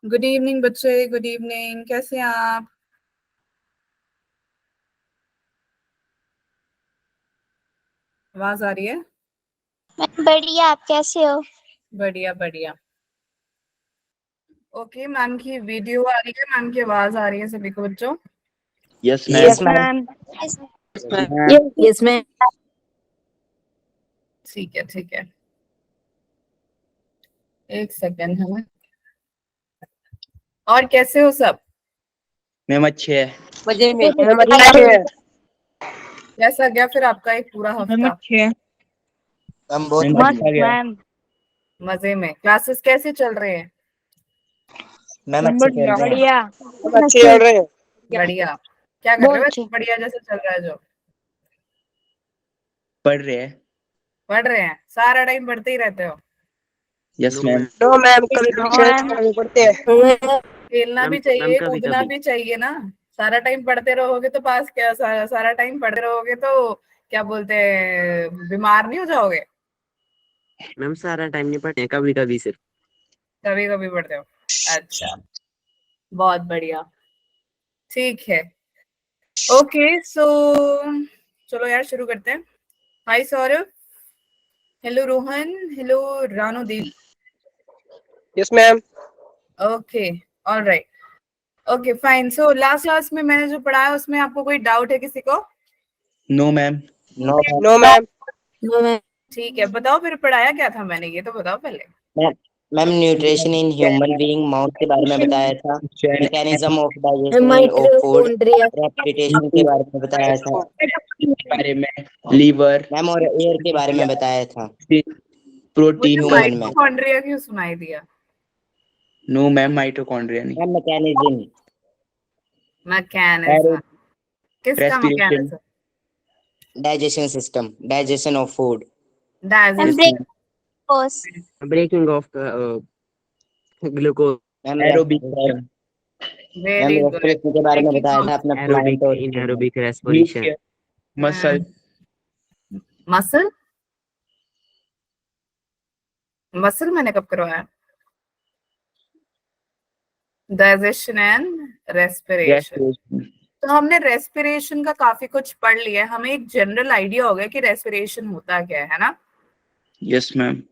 Good evening बच्चे, good evening. कैसे हैं आप? आवाज आ रही है? बढ़िया, आप कैसे हो? बढ़िया बढ़िया। ओके, मैम की वीडियो आ रही है, मैम की आवाज आ रही है सभी को बच्चों? Yes ma'am. Yes ma'am. Yes ma'am. ठीक है ठीक है, एक सेकेंड है। और कैसे हो सब? मैम अच्छे है। मजे में। कैसा गया फिर आपका एक पूरा हफ्ता? हम बहुत मस्त अच्छा गया। मैम। मजे में। क्लासेस कैसे चल रहे हैं? मैम अच्छे चल रहे हैं। बढ़िया। अच्छे चल रहे हैं। बढ़िया। क्या कर रहे बहुत हो अच्छे। बढ़िया जैसे चल रहा है जो? पढ़ रहे हैं। पढ़ रहे हैं? सारा टाइम पढ़ते ही रहते हो? Yes ma'am. नो मैम, कभी मैम। कभी पढ़ते हैं। खेलना भी चाहिए, कूदना भी चाहिए ना। सारा टाइम पढ़ते रहोगे तो पास क्या, सारा टाइम पढ़ते रहोगे तो क्या बोलते हैं, बीमार नहीं हो जाओगे? मैम सारा टाइम नहीं पढ़ते, कभी कभी सिर्फ। कभी कभी पढ़ते हो? अच्छा, बहुत बढ़िया। ठीक है। ओके सो चलो यार शुरू करते हैं। Hi Saurabh. Hello Rohan. Hello Ranu Devi. Yes ma'am. Okay, alright. Okay fine. So last class में मैंने जो पढ़ाया उसमें आपको कोई डाउट है किसी को? No ma'am. No ma'am. ठीक है, बताओ फिर पढ़ाया क्या था मैंने, ये तो बताओ पहले। Ma'am nutrition in human being mouth के बारे में बताया था। Mechanism of digestion of food, mitochondria respiration के बारे में बताया था बारे में लीवर, मैम, और एयर के बारे में बताया था प्रोटीन मुझे का। ह्यूमन में। माइटोकॉन्ड्रिया क्यों सुनाई दिया? नो मैम, माइटोकॉन्ड्रिया नहीं। Ma'am mechanism, mechanism? किसका respiration. Mechanism? Digestion system, digestion of food. Ma'am yes digestion. Ma'am. Breaking of glucose. Ma'am aerobic system. Very good. Respiration के बारे में बताया था अपना प्लांट एरोबिक और इन फूड में। Aerobic respiration. Nuclear muscle. Muscle? Muscle मैंने कब करवाया? Digestion and respiration. रेस्पिरेशन। तो हमने रेस्पिरेशन का काफी कुछ पढ़ लिया है, हमें एक जनरल आइडिया हो गया कि रेस्पिरेशन होता क्या है ना? Yes ma'am.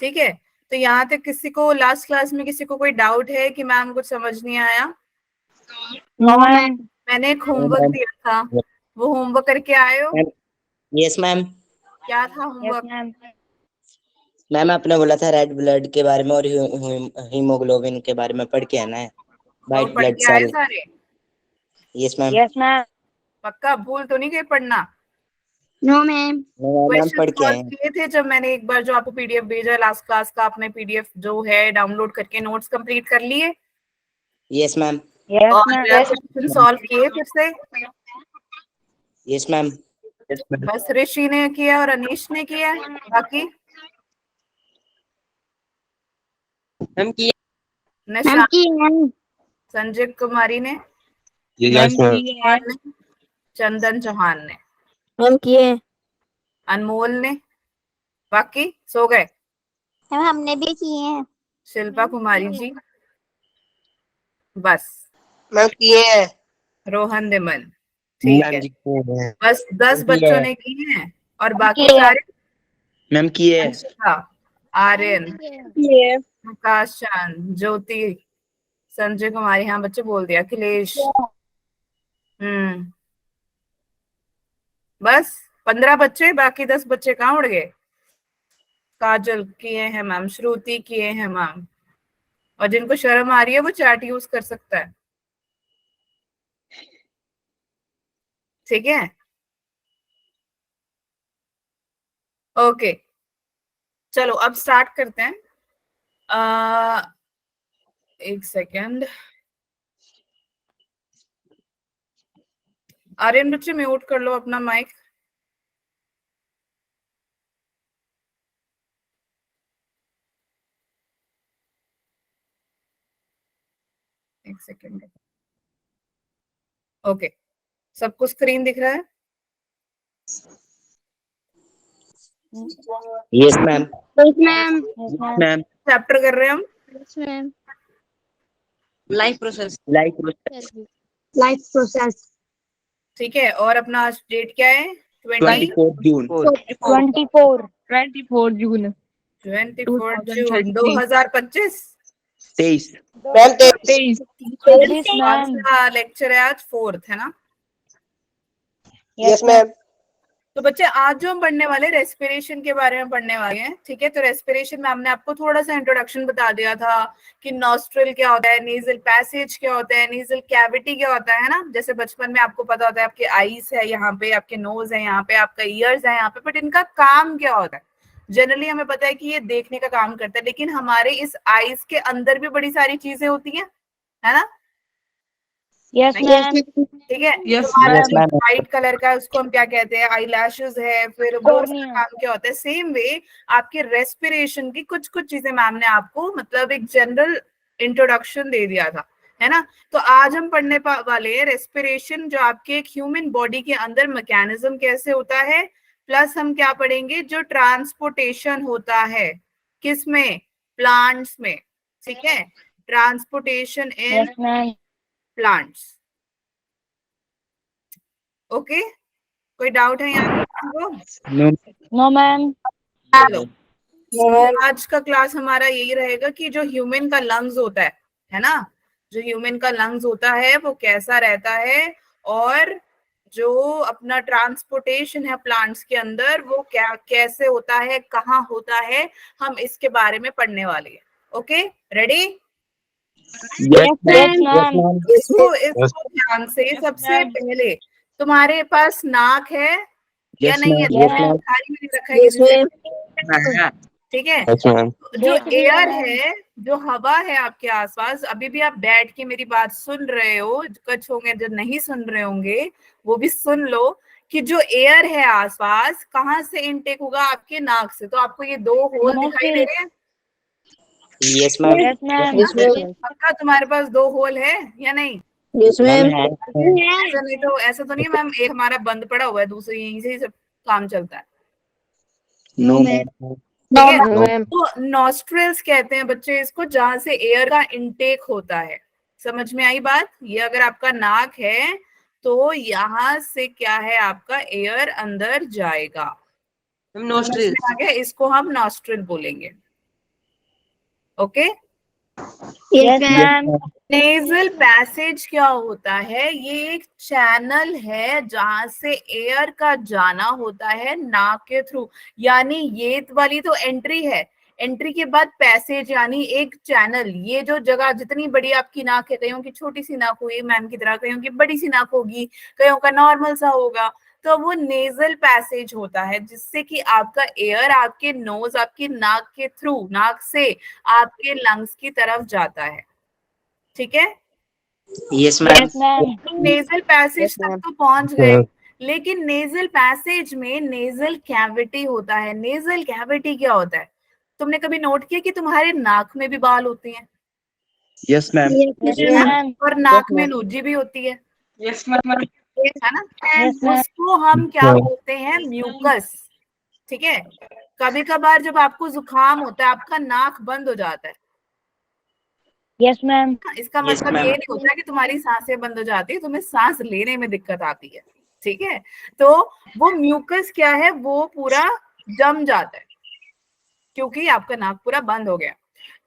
ठीक है। तो यहाँ तक किसी को लास्ट क्लास में किसी को कोई डाउट है कि मैम कुछ समझ नहीं आया? No ma'am. मैंने एक होमवर्क दिया था, वो होमवर्क करके आए हो? Yes ma'am. क्या था यस होमवर्क? मैम। मैम आपने बोला था रेड ब्लड के बारे में और हीमोग्लोबिन के बारे में पढ़ के आना है, तो वाइट पढ़ ब्लड के आए सेल। सारे? Yes ma'am. Yes ma'am. पक्का भूल तो नहीं गए पढ़ना? No ma'am. मैम क्वेश्चन पढ़ के सॉल्व आए। किए थे जब मैंने एक बार जो आपको पीडीएफ भेजा लास्ट क्लास का, आपने पीडीएफ जो है डाउनलोड करके नोट्स कंप्लीट कर लिए? Yes ma'am. यस और मैम। क्वेश्चन सॉल्व किए फिर से? Yes ma'am. Yes ma'am. बस ऋषि ने किया और अनीश ने किया, बाकी मैम की मैम निशान, की मैम। संजय कुमारी ने, यस मैम। चौहान ने, चंदन चौहान ने, मैम किए। अनमोल ने, बाकी सो गए। मैम हमने भी किए हैं। शिल्पा कुमारी जी, बस मैम किए हैं। रोहन दिमन, ठीक मैम है। जी किए हैं। बस 10 बच्चों ने किए हैं और बाकी किए हैं। सारे? मैम किए। अंशिका, आर्यन, किए। प्रकाश चांद, ज्योति, संजय कुमारी, हाँ बच्चे बोल दिया, अखिलेश। हम्म, बस 15 बच्चे, बाकी 10 बच्चे कहाँ उड़ गए? काजल किए हैं मैम, श्रुति किए हैं मैम, और जिनको शर्म आ रही है वो चैट यूज कर सकता है, ठीक है? ओके, चलो अब स्टार्ट करते हैं। एक सेकेंड। आर्यन बच्चे म्यूट कर लो अपना माइक। एक सेकेंड। ओके, सबको स्क्रीन दिख रहा है? Yes ma'am. Yes ma'am. Ma'am. Chapter कर रहे हैं हम। Yes ma'am. Life process. Life process. Life process. ठीक है, और अपना आज डेट क्या है? 24 June. 24. 24 June. 24 जून 2023. 2025। 23. Ma'am, 23. कौन सा लेक्चर है आज? 4th है ना? Yes, ma'am. तो बच्चे आज जो हम पढ़ने वाले रेस्पिरेशन के बारे में पढ़ने वाले हैं, ठीक है। तो रेस्पिरेशन में हमने आपको थोड़ा सा इंट्रोडक्शन बता दिया था कि नॉस्ट्रल क्या होता है, नेजल पैसेज क्या होता है, नेजल कैविटी क्या होता है ना। जैसे बचपन में आपको पता होता है आपके आईज है यहाँ पे, आपके नोज है यहाँ पे, आपका ईयर्स है यहाँ पे, बट इनका काम क्या होता है? जनरली हमें पता है कि ये देखने का काम करता है, लेकिन हमारे इस आईज के अंदर भी बड़ी सारी चीजें होती हैं, है ना? Yes, ma'am. ठीक है। Yes, तुम्हारा Yes, ma'am. व्हाइट कलर का उसको हम क्या कहते हैं? आई लैशेज है। फिर वो उसका Cornea. काम क्या होता है? सेम वे आपके रेस्पिरेशन की कुछ कुछ चीजें मैम ने आपको मतलब एक जनरल इंट्रोडक्शन दे दिया था, है ना। तो आज हम पढ़ने वाले हैं रेस्पिरेशन, जो आपके एक ह्यूमन बॉडी के अंदर मैकेनिज्म कैसे होता है, प्लस हम क्या पढ़ेंगे जो ट्रांसपोर्टेशन होता है किसमें? प्लांट्स में, ठीक है। ट्रांसपोर्टेशन इन Yes, ma'am. प्लांट्स। ओके, कोई डाउट है यहाँ पे? No. No, ma'am. चलो, आज का क्लास हमारा यही रहेगा कि जो ह्यूमन का लंग्स होता है ना, जो ह्यूमन का लंग्स होता है वो कैसा रहता है, और जो अपना ट्रांसपोर्टेशन है प्लांट्स के अंदर वो क्या कैसे होता है, कहाँ होता है, हम इसके बारे में पढ़ने वाले हैं। Okay, ready? Yes, Yes, ma'am. Yes, ma'am. ma'am. इसको ध्यान से, सबसे पहले तुम्हारे पास नाक है या Yes, नहीं है? ma'am. Yes, ma'am. खाली में नहीं रखा है किसी से, ठीक है। Yes, ma'am. जो एयर है, जो हवा है आपके आसपास, अभी भी आप बैठ के मेरी बात सुन रहे हो, कुछ होंगे जो नहीं सुन रहे होंगे वो भी सुन लो कि जो एयर है आसपास कहाँ से इनटेक होगा? आपके नाक से। तो आपको ये 2 होल दिखाई दे रहे हैं? Yes, ma'am. Yes, ma'am. पक्का तुम्हारे पास 2 होल है या नहीं? Yes, Ma'am, है. ऐसा तो नहीं है मैम, एक हमारा बंद पड़ा हुआ है, दूसरी यहीं से ही सब काम चलता है, No, ma'am. ठीक है। ma'am. तो नॉस्ट्रिल्स कहते हैं बच्चे इसको, जहां से एयर का इनटेक होता है। समझ में आई बात? ये अगर आपका नाक है तो यहाँ से क्या है, आपका एयर अंदर जाएगा। Ma'am, समझ nostrils. में आ गया? इसको हम नॉस्ट्रिल बोलेंगे। Okay. Yes, ma'am. Nasal passage क्या होता है? ये एक चैनल है जहां से एयर का जाना होता है नाक के थ्रू। यानी ये वाली तो एंट्री है, एंट्री के बाद पैसेज यानी एक चैनल। ये जो जगह जितनी बड़ी आपकी नाक है, कईयों की छोटी सी नाक होगी मैम की तरह, कईयों की बड़ी सी नाक होगी, कईयों का नॉर्मल सा होगा, तो वो नेजल पैसेज होता है जिससे कि आपका एयर आपके नोज, आपकी नाक के थ्रू, नाक से आपके लंग्स की तरफ जाता है, ठीक है। Yes, ma'am. Yes, ma'am. Nasal passage तक तो पहुंच गए, लेकिन नेजल पैसेज में नेजल कैविटी होता है। नेजल कैविटी क्या होता है? तुमने कभी नोट किया कि तुम्हारे नाक में भी बाल होते हैं? Yes, ma'am. Yes, ma'am. और नाक में नोजी भी होती है Yes, ma'am. है ना। Yes, ma'am. उसको हम क्या बोलते हैं? म्यूकस, ठीक है। कभी कभार जब आपको जुकाम होता है, आपका नाक बंद हो जाता है, Yes, ma'am. इसका Yes, मतलब ma'am. ये नहीं होता कि तुम्हारी सांसें बंद हो जाती है, तुम्हें सांस लेने में दिक्कत आती है, ठीक है। तो वो म्यूकस क्या है, वो पूरा जम जाता है क्योंकि आपका नाक पूरा बंद हो गया।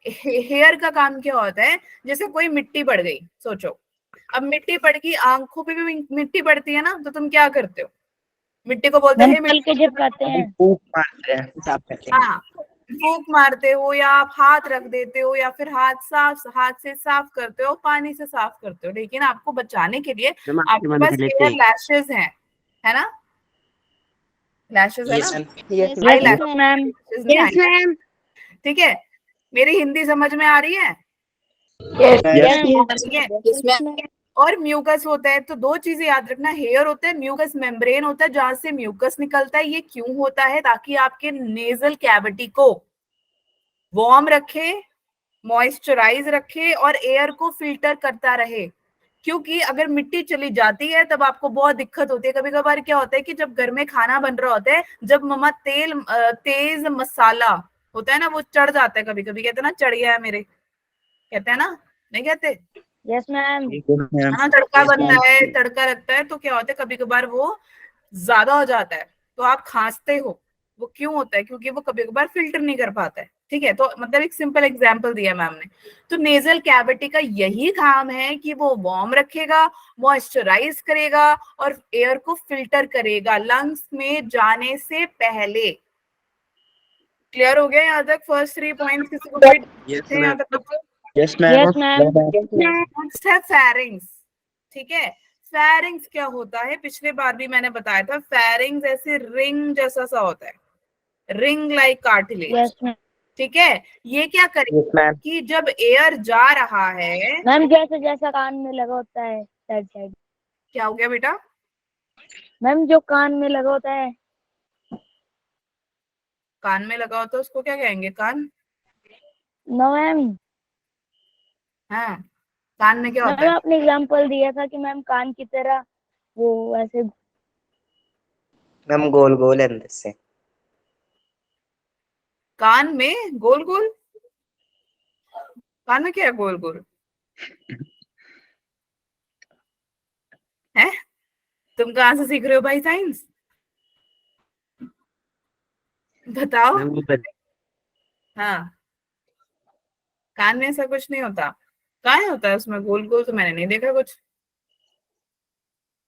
हेयर का काम क्या होता है? जैसे कोई मिट्टी पड़ गई, सोचो अब मिट्टी पड़ गई, आंखों पे भी मिट्टी पड़ती है ना, तो तुम क्या करते हो? मिट्टी को बोलते हैं नल के जब करते हैं. फूंक मारते हैं. साफ करते हैं. हाँ, फूंक मारते हो, या आप हाथ रख देते हो, या फिर हाथ से साफ करते हो, पानी से साफ करते हो। लेकिन आपको बचाने के लिए मैम आपके आपके मन पास से लेते एयर हैं. लैशेज हैं, है ना? लैशेज है Yes, ना? ma'am. Yes, आई Yes, ma'am. लैशेज नहीं, ठीक है। मेरी हिंदी समझ में आ रही है? Yes. ठीक है। और म्यूकस होता है, तो 2 चीजें याद रखना, हेयर होता है, म्यूकस मेम्ब्रेन होता है जहां से म्यूकस निकलता है। ये क्यों होता है? ताकि आपके नेजल कैविटी को वार्म रखे, मॉइस्चराइज रखे और एयर को फिल्टर करता रहे। क्योंकि अगर मिट्टी चली जाती है तब आपको बहुत दिक्कत होती है। कभी कभार क्या होता है कि जब घर में खाना बन रहा होता है, जब मम्मा तेज मसाला होता है ना, वो चढ़ जाता है। कभी कभी कहते हैं ना, चढ़ गया है मेरे, कहते हैं ना, नहीं कहते? Yes, ma'am. Yes, ma'am. हाँ, तड़का Yes, बनता ma'am. है, तड़का लगता है, तो क्या होता है कभी कभार वो ज्यादा हो जाता है तो आप खांसते हो। वो क्यों होता है? क्योंकि वो कभी कभार फिल्टर नहीं कर पाता है। ठीक है, तो मतलब एक सिंपल एग्जांपल दिया मैम ने। तो नेजल कैविटी का यही काम है कि वो वार्म रखेगा, मॉइस्चराइज करेगा और एयर को फिल्टर करेगा लंग्स में जाने से पहले। क्लियर हो गया यहाँ तक? फर्स्ट 3 पॉइंट्स किसी को कोई Yes, थे यहाँ ma'am. तक? Yes, ma'am. Yes, ma'am. Next है फेरिंग्स। ठीक है, फेरिंग्स क्या होता है? पिछले बार भी मैंने बताया था, फेरिंग्स ऐसे रिंग जैसा सा होता है, ring like cartilage. Yes, ma'am. ठीक है, ये क्या करेगा Yes, ma'am. कि जब एयर जा रहा है, मैम जैसा जैसा कान में लगा होता है साइड साइड। क्या हो गया बेटा? मैम जो कान में लगा होता है। कान में लगा होता है उसको क्या कहेंगे? कान? No ma'am. हाँ, कान में क्या होता मैम है? आपने एग्जांपल दिया था कि मैम कान की तरह वो ऐसे। मैम गोल गोल अंदर से। कान में गोल गोल? कान में क्या है गोल गोल? है? तुम कहाँ से सीख रहे हो भाई साइंस? बताओ। मैम वो बत- हाँ, कान में ऐसा कुछ नहीं होता। कहाँ होता है उसमें गोल गोल? तो मैंने नहीं देखा कुछ।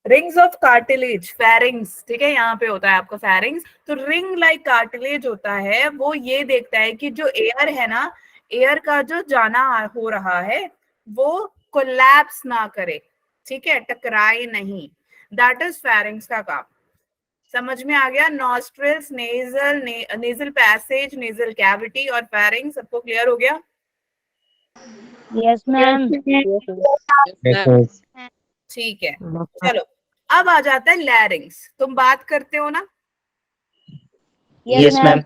Rings of cartilage, pharynx. ठीक है, यहाँ पे होता है आपका फेरिंग्स। तो रिंग लाइक कार्टिलेज होता है, वो ये देखता है कि जो एयर है ना, एयर का जो जाना हो रहा है वो कोलैप्स ना करे। ठीक है, टकराए नहीं। दैट इज फेरिंग्स का काम। समझ में आ गया? Nostrils, nasal, nasal passage, nasal cavity और फेरिंग्स, सबको क्लियर हो गया? Yes ma'am. Yes, ma'am. ठीक है, चलो अब आ जाता है लैरिंग्स। तुम बात करते हो ना? Yes, ma'am.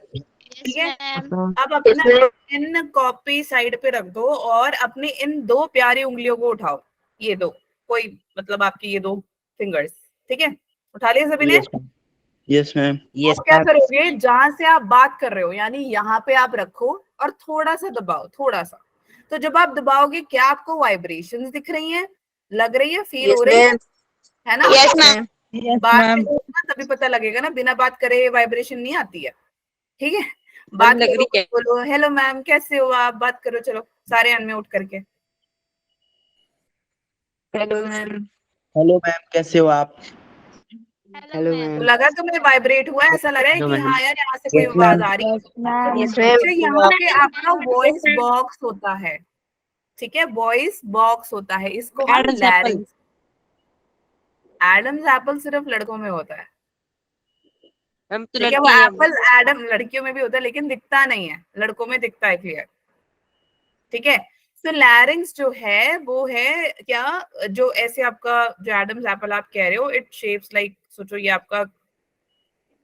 ठीक है, अब अपना इन कॉपी साइड पे रख दो और अपनी इन 2 प्यारी उंगलियों को उठाओ। ये दो, कोई मतलब आपकी ये 2 फिंगर्स। ठीक है, उठा लिए सभी ने? Yes, ma'am. Yes, ma'am. Yes, अब क्या ma'am. करोगे? जहां से आप बात कर रहे हो यानी यहाँ पे आप रखो और थोड़ा सा दबाओ, थोड़ा सा। तो जब आप दबाओगे क्या आपको वाइब्रेशंस दिख रही हैं? लग रही है? फील हो रही है ना? Yes, ma'am. बात करो ना तभी पता लगेगा ना, बिना बात करे वाइब्रेशन नहीं आती है। ठीक है, बात लग रही करो, है। बोलो हेलो मैम कैसे हो आप, बात करो। चलो सारे अनम्यूट करके। Hello, ma'am. Hello, ma'am. कैसे हो आप? Hello, तो ma'am. लगा तुम्हें वाइब्रेट हुआ? ऐसा लगा है No, कि madam. हाँ यार यहाँ से कोई Yes, आवाज ma'am. आ रही है? Yes ma'am. Yes, ma'am. तो यहाँ पे आपका वॉइस बॉक्स होता है। ठीक है, वॉइस बॉक्स होता है, इसको हम Adam's apple. लैरिंग्स। एडम्स एप्पल सिर्फ लड़कों में होता है। हम तो ठीक है, वो लड़की हैं। एप्पल एडम लड़कियों में भी होता है लेकिन दिखता नहीं है, लड़कों में दिखता है। क्लियर? ठीक है, तो लैरिंग्स जो है वो है क्या? जो ऐसे आपका जो एडम्स एप्पल आप कह रहे हो, इट शेप्स लाइक, सोचो ये आपका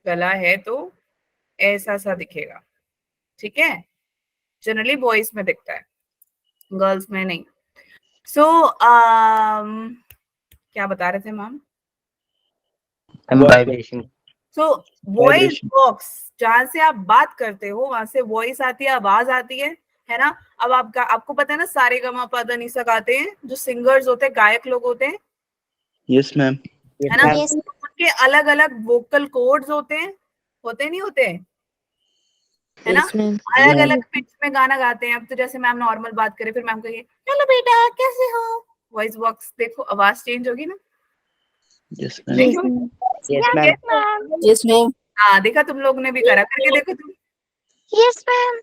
गला है तो ऐसा सा दिखेगा। ठीक है, जनरली बॉयज में दिखता है, गर्ल्स में नहीं। सो क्या बता रहे थे ma'am? Vibration. So voice Vibration. Box, जहां से आप बात करते हो वहां से वॉइस आती है, आवाज आती है ना? अब आपको पता है ना सारे गमा पा धा नि सा गाते हैं जो सिंगर्स होते हैं, गायक लोग होते हैं, Yes, ma'am. Yes, है ना? ma'am. उनके अलग अलग वोकल कोड्स होते हैं, होते नहीं होते? है ना? Yes, ma'am. अलग अलग पिच में गाना गाते हैं। अब तो जैसे मैम नॉर्मल बात करें, फिर मैम कहिए हेलो बेटा कैसे हो, वॉइस बॉक्स देखो, आवाज चेंज होगी ना? Yes, ma'am. देखो, Yes, ma'am. Yes, ma'am. हाँ देखा, तुम लोग ने भी करा, करके देखो तुम। Yes ma'am.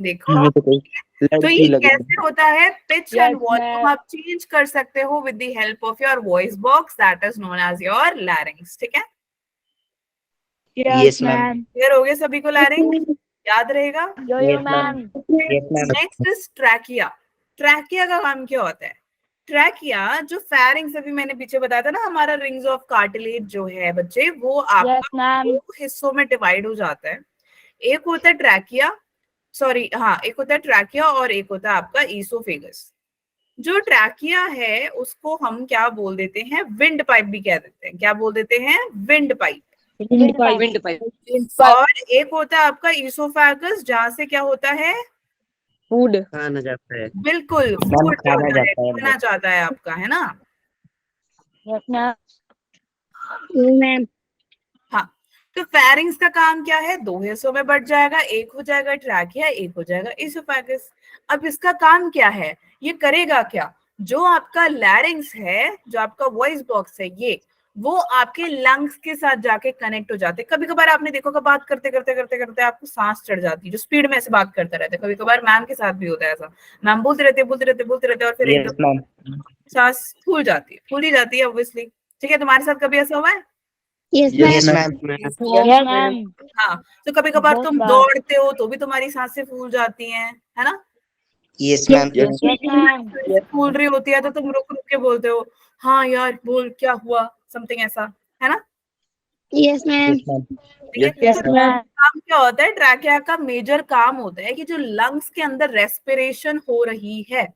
देखो हमें तो कोई तो लड़की ये लग रही कैसे होता है? Pitch Yes, and volume ma'am. आप चेंज कर सकते हो with the help of your voice box, that is known as your larynx. ठीक है, Yes, ma'am. क्लियर हो गए सभी को? लैरिंग्स याद रहेगा? यो Yes, ma'am. Ma'am. Yes, ma'am. Next is trachea. Trachea का काम क्या होता है? ट्रैकिया जो फेरिंग्स अभी मैंने पीछे बताया था ना, हमारा रिंग्स ऑफ कार्टिलेज जो है बच्चे, वो आपका यस मैम। 2 हिस्सों में डिवाइड हो जाता है। एक होता है ट्रैकिया, सॉरी हाँ, एक होता है ट्रैकिया और एक होता है आपका ईसोफेगस। जो ट्रैकिया है उसको हम क्या बोल देते हैं? विंड पाइप भी कह देते हैं। क्या बोल देते हैं? Wind pipe. Wind pipe. और एक होता है आपका ईसोफेगस, जहां से क्या होता है? फूड खाना जाता है। बिल्कुल, मैम फूड खाना होता है, जाता है खाना चाहता है आपका, है ना? Yes ma'am. मैम। हाँ, तो फेरिंग्स का काम क्या है? दो हिस्सों में बट जाएगा, एक हो जाएगा ट्रैकिया, एक हो जाएगा इसोफेगस। अब इसका काम क्या है? ये करेगा क्या? जो आपका लैरिंग्स है, जो आपका वॉइस बॉक्स है, ये वो आपके लंग्स के साथ जाके कनेक्ट हो जाते हैं। कभी कभार आपने देखो कि बात करते करते करते करते आपको सांस चढ़ जाती है, जो स्पीड में ऐसे बात करते रहते हैं। कभी कभार मैम के साथ भी होता है ऐसा, मैम बोलते रहते बोलते रहते बोलते रहते और फिर यस एकदम मैम। सांस फूल जाती है, फूली जाती है ऑब्वियसली। ठीक है, तुम्हारे साथ कभी ऐसा हुआ है? Yes yes ma'am. Ma'am. Yes ma'am. हाँ, तो कभी कभार बहुत तुम बार। दौड़ते हो तो भी तुम्हारी सांसें फूल जाती हैं, है ना? Yes ma'am. Yes yes ma'am. फूल रही होती है तो तुम रुक रुक के बोलते हो, हाँ यार बोल क्या हुआ, समथिंग ऐसा, है ना? Yes ma'am. Yes ma'am. ठीक है, यस यस तो मैम। काम क्या होता है? ट्रैकिया का मेजर काम होता है कि जो लंग्स के अंदर रेस्पिरेशन हो रही है,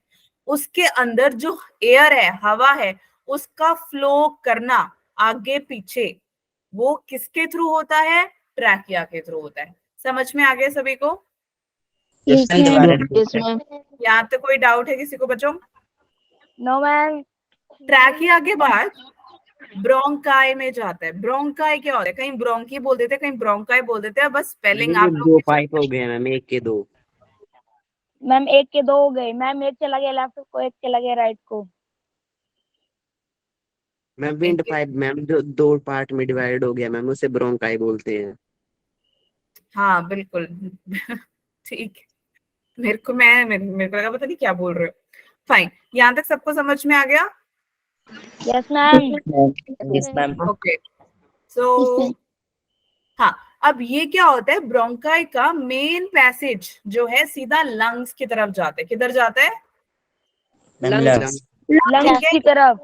उसके अंदर जो एयर है, हवा है, उसका फ्लो करना आगे पीछे, वो किसके थ्रू होता है? ट्रैकिया के थ्रू होता है। समझ में आ गया सभी को? यस मैम दोबारा repeat मैम। यहाँ तो कोई डाउट है किसी को बच्चों? No ma'am. ट्रैकिया के बाद ब्रोंकाई में जाता है। ब्रोंकाई क्या होता है? कहीं ब्रोंकी बोल देते हैं, कहीं ब्रोंकाई बोल देते हैं, बस स्पेलिंग मैम ये आप लोग दो की पाइप हो गए मैम, एक के दो। मैम एक के दो हो गए मैम, एक चला गया लेफ्ट को, एक चला गया राइट को। मैम विंड पाइप मैम जो दो पार्ट में डिवाइड हो गया मैम, उसे ब्रोंकाई बोलते हैं। हाँ बिल्कुल। ठीक है। मेरे को लगा पता नहीं क्या बोल रहे हो। फाइन, यहाँ तक सबको समझ में आ गया? Yes ma'am. Yes ma'am. Okay, so हाँ, अब ये क्या होता है? ब्रोंकाई का मेन पैसेज जो है सीधा लंग्स की तरफ जाता है। किधर जाता है? Ma'am Lungs. लंग्स। लंग्स ठीक है, की तरफ।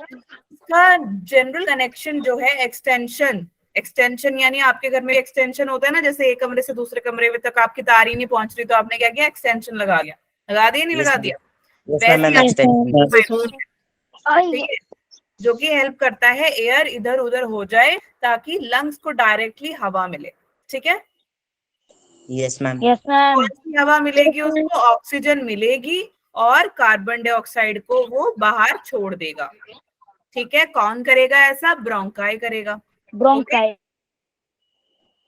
इसका जनरल कनेक्शन जो है एक्सटेंशन। एक्सटेंशन यानी आपके घर में एक्सटेंशन होता है ना, जैसे एक कमरे से दूसरे कमरे में तक आपकी तार ही नहीं पहुंच रही तो आपने क्या किया? एक्सटेंशन लगा दिया। लगा दिया नहीं यस लगा मैम। दिया? Yes ma'am. मैम वैसे एक्सटेंशन। ठीक है, जो कि हेल्प करता है एयर इधर उधर हो जाए ताकि लंग्स को डायरेक्टली हवा मिले। ठीक है, यस मैम। Yes ma'am. कौन सी हवा मिलेगी उसको? ऑक्सीजन मिलेगी और कार्बन डाइऑक्साइड को वो बाहर छोड़ देगा। ठीक है, कौन करेगा ऐसा? ब्रोंकाई करेगा। Okay, bronchi.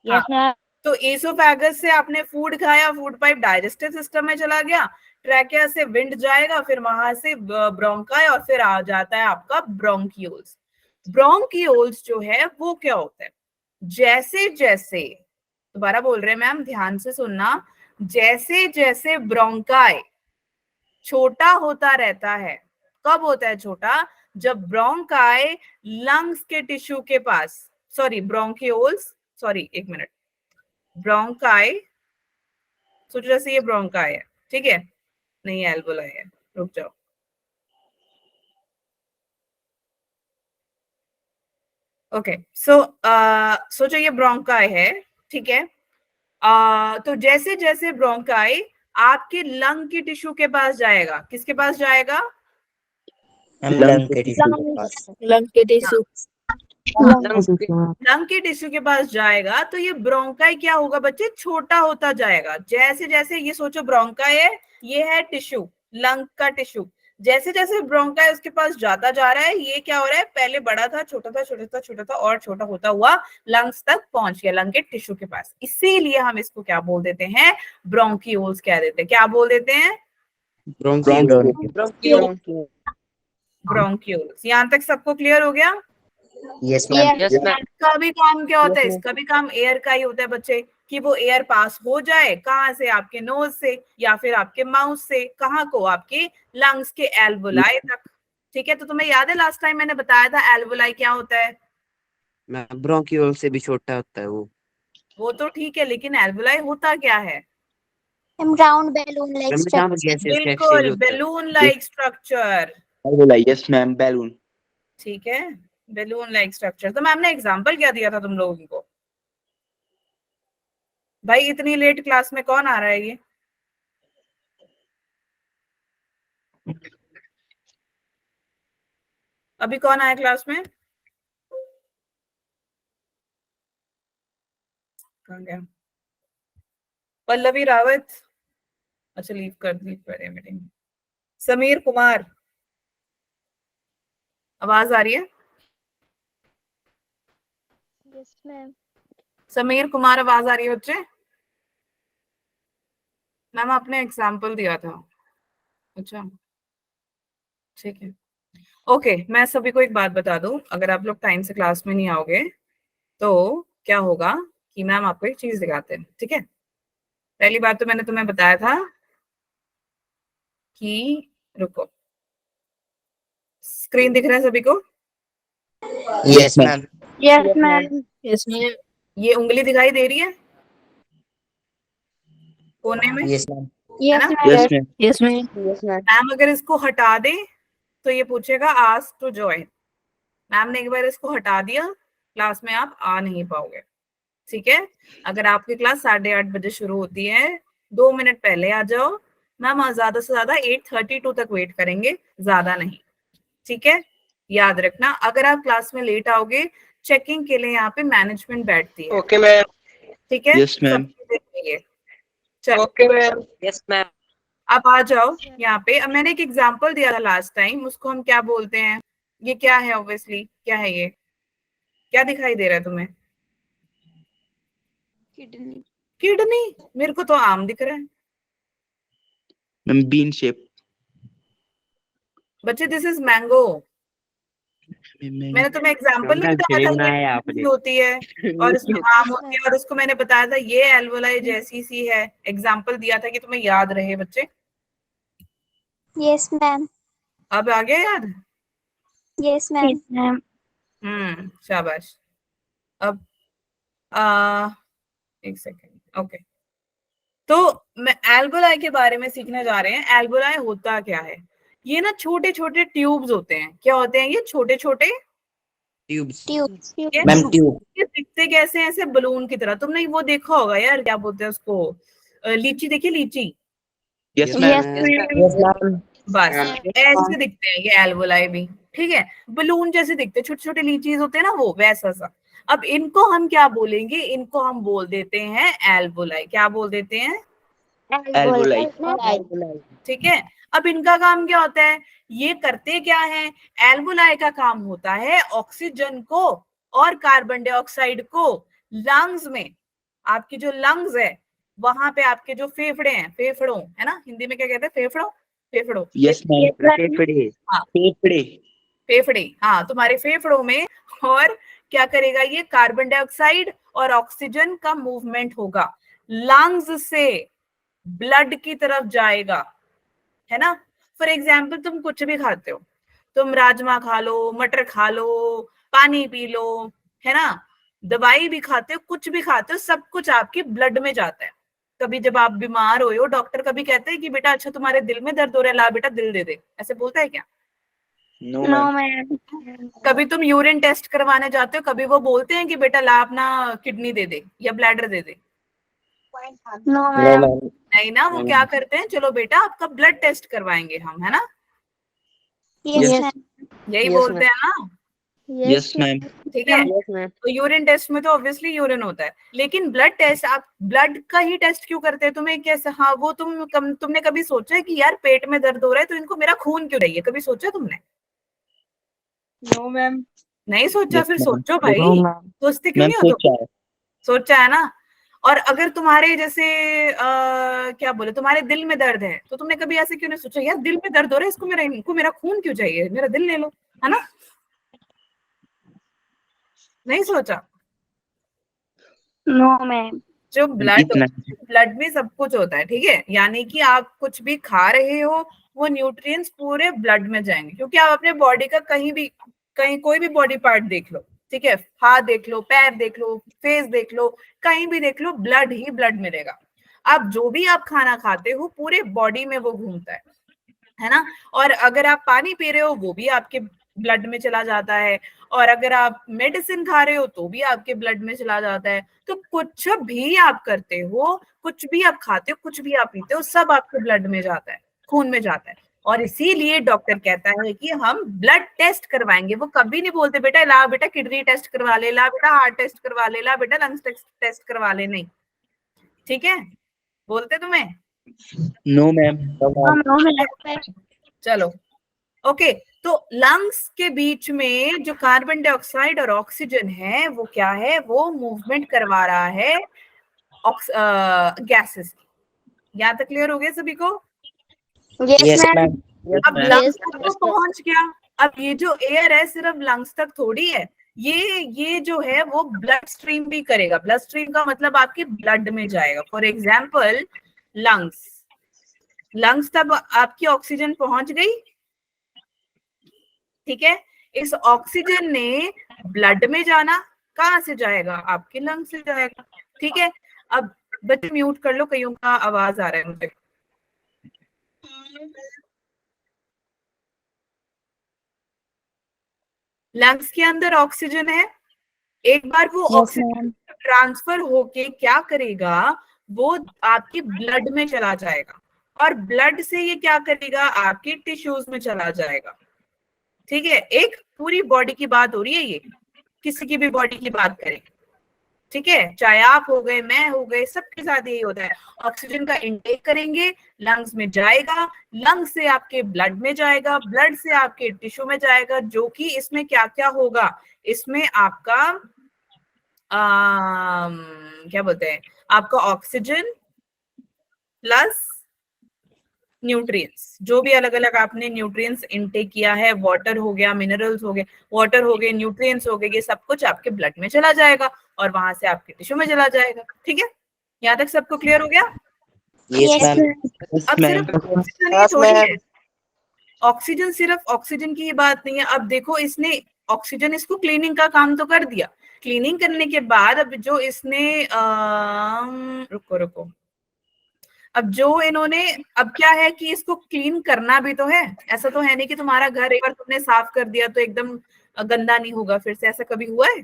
हाँ, यस मैम। तो एसोफेगस से आपने फूड खाया, फूड पाइप डाइजेस्टिव सिस्टम में चला गया, ट्रैकिया से विंड जाएगा, फिर वहां से ब्रोंकाई और फिर आ जाता है आपका ब्रोंकियोल्स। ब्रोंकियोल्स जो है वो क्या होता है? जैसे जैसे, दोबारा बोल रहे हैं मैम, ध्यान से सुनना, जैसे जैसे ब्रोंकाई छोटा होता रहता है। कब होता है छोटा? जब ब्रोंकाई लंग्स के टिश्यू के पास, सॉरी ब्रोंकियोल्स, सॉरी एक मिनट, ब्रोंकाई, सोचो जैसे ये ब्रोंकाई है, ठीक है, नहीं एल्वोलाई है, रुक जाओ। ओके, सो सोचो ये ब्रोंकाई है, ठीक है। तो जैसे जैसे ब्रोंकाई आपके लंग की टिश्यू के पास जाएगा, किसके पास जाएगा? मैम लंग के टिश्यू के पास। लंग के टिश्यू। लंग के टिश्यू के पास जाएगा तो ये ब्रोंकाई क्या होगा बच्चे? छोटा होता जाएगा। जैसे जैसे, ये सोचो ब्रोंकाई है, ये है टिश्यू, लंग का टिश्यू। जैसे जैसे ब्रोंकाई उसके पास जाता जा रहा है, ये क्या हो रहा है? पहले बड़ा था, छोटा था, छोटा था, छोटा था और छोटा होता हुआ लंग्स तक पहुंच गया, लंग के टिश्यू के पास। इसीलिए हम इसको क्या बोल देते हैं? ब्रोंकियोल्स कह देते हैं। क्या बोल देते हैं? ब्रोंकियोल्स। यहां तक सबको क्लियर हो गया? Yes ma'am. Yes ma'am. इसका भी काम क्या होता है? इसका भी काम एयर का ही होता है बच्चे, कि वो एयर पास हो जाए कहाँ से? आपके नोज से या फिर आपके माउथ से, कहाँ को? आपके लंग्स के एल्वोलाई तक। ठीक है, तो तुम्हें याद है लास्ट टाइम मैंने बताया था एल्वोलाई क्या होता है? मैम ब्रोंकियोल से भी छोटा होता है वो तो ठीक है, लेकिन एल्वोलाई होता क्या है? राउंड बैलून लाइक मैम जहाँ पर स्ट्रक्चर। गैसेस का एक्सचेंज बिल्कुल, होता है। Balloon like structure. Yes ma'am, balloon. ठीक है, बैलून लाइक स्ट्रक्चर। तो मैम ने एग्जाम्पल क्या दिया था तुम लोगों को? भाई इतनी लेट क्लास में कौन आ रहा है ये? अभी कौन आया क्लास में? कहाँ गया? पल्लवी रावत। अच्छा लीव कर दी मीटिंग। समीर कुमार, आवाज आ रही है? Yes ma'am. समीर कुमार आवाज आ रही है बच्चे? मैम आपने एग्जाम्पल दिया था। अच्छा ठीक है, ओके। मैं सभी को एक बात बता दूं, अगर आप लोग टाइम से क्लास में नहीं आओगे तो क्या होगा कि मैम आपको एक चीज दिखाते हैं, ठीक है? पहली बात तो मैंने तुम्हें बताया था कि, रुको, स्क्रीन दिख रहा है सभी को? Yes, ma'am. Yes ma'am. Yes, ma'am. ये उंगली दिखाई दे रही है कोने में, Yes, ma'am. है ना? Yes ma'am. Yes, ma'am. Yes, ma'am. Yes ma'am. Ma'am अगर इसको हटा दे तो ये पूछेगा आस्क टू ज्वाइन। मैम ने एक बार इसको हटा दिया, क्लास में आप आ नहीं पाओगे, ठीक है? अगर आपकी क्लास 8:30 बजे शुरू होती है, 2 मिनट पहले आ जाओ। मैम ज्यादा से ज्यादा 8:32 तक वेट करेंगे, ज्यादा नहीं, ठीक है? याद रखना, अगर आप क्लास में लेट आओगे, चेकिंग के लिए यहाँ पे मैनेजमेंट बैठती है, Okay, ma'am. ठीक है? Yes, ma'am. सब चीजें चाहिए। चलो Okay, ma'am. Yes, ma'am. आप आ जाओ यहाँ पे। अब मैंने एक एग्जांपल दिया था लास्ट टाइम, उसको हम क्या बोलते हैं? ये क्या है? ऑब्वियसली क्या है ये? क्या दिखाई दे रहा है तुम्हें? Kidney. किडनी? मेरे को तो आम दिख रहा है Ma'am, bean shape. बच्चे, दिस इज मैंगो। Ma'am. मैंने तुम्हें एग्जांपल नहीं मैम बताया था, छेड़ना ये है किडनी आपने। होती है और इसमें आम होती है, और उसको मैंने बताया था ये एल्वोलाई जैसी सी है। एग्जांपल दिया था कि तुम्हें याद रहे बच्चे। Yes, ma'am. अब आ गया याद? Yes, ma'am. शाबाश। अब एक सेकेंड, ओके। तो मैं एल्वोलाई के बारे में सीखने जा रहे हैं। एल्वोलाई होता क्या है? ये ना छोटे छोटे ट्यूब्स होते हैं। क्या होते हैं ये? छोटे छोटे Tubes. Tubes. Ma'am, tube. ये दिखते कैसे हैं? ऐसे बलून की तरह। तुमने वो देखा होगा यार, क्या बोलते हैं उसको, लीची देखी? लीची? Yes, Yes, ma'am. ma'am. Yes, ma'am. बस Yes, ऐसे दिखते हैं ये एल्वोलाई भी, ठीक है? बलून जैसे दिखते हैं, छोटे छोटे लीचीज होते हैं ना, वो वैसा सा। अब इनको हम क्या बोलेंगे? इनको हम बोल देते हैं एल्वोलाई। क्या बोल देते हैं? Alveoli. ठीक है। अब इनका काम क्या होता है? ये करते क्या है? एल्वोलाई का काम होता है ऑक्सीजन को और कार्बन डाइऑक्साइड को लंग्स में, आपकी जो लंग्स है वहां पे, आपके जो फेफड़े हैं, फेफड़ों है ना, हिंदी में क्या कहते हैं? फेफड़ों, फेफड़ों, Yes, ma'am. फेफड़े। हाँ Feet. फेफड़े, हाँ तुम्हारे फेफड़ों में। और क्या करेगा ये? कार्बन डाइऑक्साइड और ऑक्सीजन का मूवमेंट होगा, लंग्स से ब्लड की तरफ जाएगा, है ना? फॉर एग्जाम्पल तुम कुछ भी खाते हो, तुम राजमा खा लो, मटर खा लो, पानी पी लो, है ना, दवाई भी खाते हो, कुछ भी खाते हो, सब कुछ आपके ब्लड में जाता है। कभी जब आप बीमार हो, डॉक्टर कभी कहते हैं कि बेटा अच्छा तुम्हारे दिल में दर्द हो रहा है, ला बेटा दिल दे दे, ऐसे बोलता है क्या? No, no ma'am. मैम। कभी तुम यूरिन टेस्ट करवाने जाते हो, कभी वो बोलते हैं कि बेटा ला अपना किडनी दे दे या ब्लैडर दे दे? No No, ma'am. ma'am. नहीं ना, वो क्या करते हैं, चलो बेटा आपका ब्लड टेस्ट करवाएंगे हम, है ना? Yes, Yes. ma'am. यही Yes, बोलते हैं ना, Yes, ma'am. ठीक है? Yes, ma'am. तो यूरिन टेस्ट में तो ऑब्वियसली यूरिन होता है, लेकिन ब्लड टेस्ट, आप ब्लड का ही टेस्ट क्यों करते हैं? तुम्हें कैसे, हाँ वो तुमने कभी सोचा है कि यार पेट में दर्द हो रहा है तो इनको मेरा खून क्यों चाहिए? कभी सोचा तुमने? No ma'am. नहीं सोचा? Yes, फिर ma'am. सोचो भाई, नो मैम। सोचते क्यों Ma'am, नहीं हो सोचा तुम? है. सोचा है ना? और अगर तुम्हारे जैसे क्या बोले, तुम्हारे दिल में दर्द है, तो तुमने कभी ऐसे क्यों नहीं सोचा यार दिल में दर्द हो रहा है, इनको मेरा खून क्यों चाहिए, मेरा दिल ले लो, है ना? नहीं सोचा? No ma'am. जो ब्लड, इतना. ब्लड में सब कुछ होता है, ठीक है? यानी कि आप कुछ भी खा रहे हो, वो न्यूट्रिएंट्स पूरे ब्लड में जाएंगे, क्योंकि आप अपने बॉडी का कहीं कोई भी बॉडी पार्ट देख लो, ठीक है, हाथ देख लो, पैर देख लो, फेस देख लो, कहीं भी देख लो, ब्लड ही ब्लड मिलेगा। आप जो भी आप खाना खाते हो पूरे बॉडी में वो घूमता है ना? और अगर आप पानी पी रहे हो वो भी आपके ब्लड में चला जाता है, और अगर आप मेडिसिन खा रहे हो तो भी आपके ब्लड में चला जाता है। तो कुछ भी आप करते हो, कुछ भी आप खाते हो, कुछ भी आप पीते हो, सब आपके ब्लड में जाता है, खून में जाता है। और इसीलिए डॉक्टर कहता है कि हम ब्लड टेस्ट करवाएंगे। वो कभी नहीं बोलते बेटा ला बेटा किडनी टेस्ट करवा ले, ला बेटा हार्ट टेस्ट करवा ले, ला बेटा लंग्स टेस्ट करवा ले, नहीं, ठीक है? बोलते तुम्हें No, ma'am. No, ma'am. चलो ओके, तो लंग्स के बीच में जो कार्बन डाइऑक्साइड और ऑक्सीजन है वो क्या है, वो मूवमेंट करवा रहा है गैसेस की। यहाँ तक क्लियर हो गया सभी को? Yes, Yes, ma'am. ma'am. अब लंग्स तक तो पहुंच गया। अब ये जो एयर है सिर्फ लंग्स तक थोड़ी है, ये जो है वो ब्लड स्ट्रीम भी करेगा। ब्लड स्ट्रीम का मतलब आपके ब्लड में जाएगा। फॉर एग्जाम्पल लंग्स तक आपकी ऑक्सीजन पहुंच गई, ठीक है। इस ऑक्सीजन ने ब्लड में जाना, कहाँ से जाएगा, आपके लंग से जाएगा, ठीक है। अब बच्चे म्यूट कर लो, कईयों का आवाज आ रहा है मुझे। लंग्स के अंदर ऑक्सीजन है, एक बार वो ऑक्सीजन ट्रांसफर होके क्या करेगा, वो आपके ब्लड में चला जाएगा और ब्लड से ये क्या करेगा, आपके टिश्यूज में चला जाएगा, ठीक है। एक पूरी बॉडी की बात हो रही है, ये किसी की भी बॉडी की बात करें, ठीक है, चाहे आप हो गए, मैं हो गए, सबके साथ यही होता है। ऑक्सीजन का इंटेक करेंगे, लंग्स में जाएगा, लंग्स से आपके ब्लड में जाएगा, ब्लड से आपके टिश्यू में जाएगा, जो कि इसमें क्या क्या होगा, इसमें आपका क्या बोलते हैं, आपका ऑक्सीजन प्लस न्यूट्रिएंट्स, जो भी अलग अलग आपने न्यूट्रिएंट्स इनटेक किया है, वाटर हो गया, मिनरल्स हो गए, वाटर हो गए, न्यूट्रिएंट्स हो गए, ये सब कुछ आपके ब्लड में चला जाएगा और वहां से आपके टिश्यू में चला जाएगा, ठीक है। यहाँ तक सबको क्लियर हो गया? Yes, ma'am. अब सिर्फ ऑक्सीजन ही थोड़ी है, ऑक्सीजन सिर्फ ऑक्सीजन की ही बात नहीं है। अब देखो, इसने ऑक्सीजन इसको क्लीनिंग का काम तो कर दिया, क्लीनिंग करने के बाद अब जो इसने रुको अब जो इन्होंने, अब क्या है कि इसको क्लीन करना भी तो है। ऐसा तो है नहीं कि तुम्हारा घर एक बार तुमने साफ कर दिया तो एकदम गंदा नहीं होगा फिर से, ऐसा कभी हुआ है?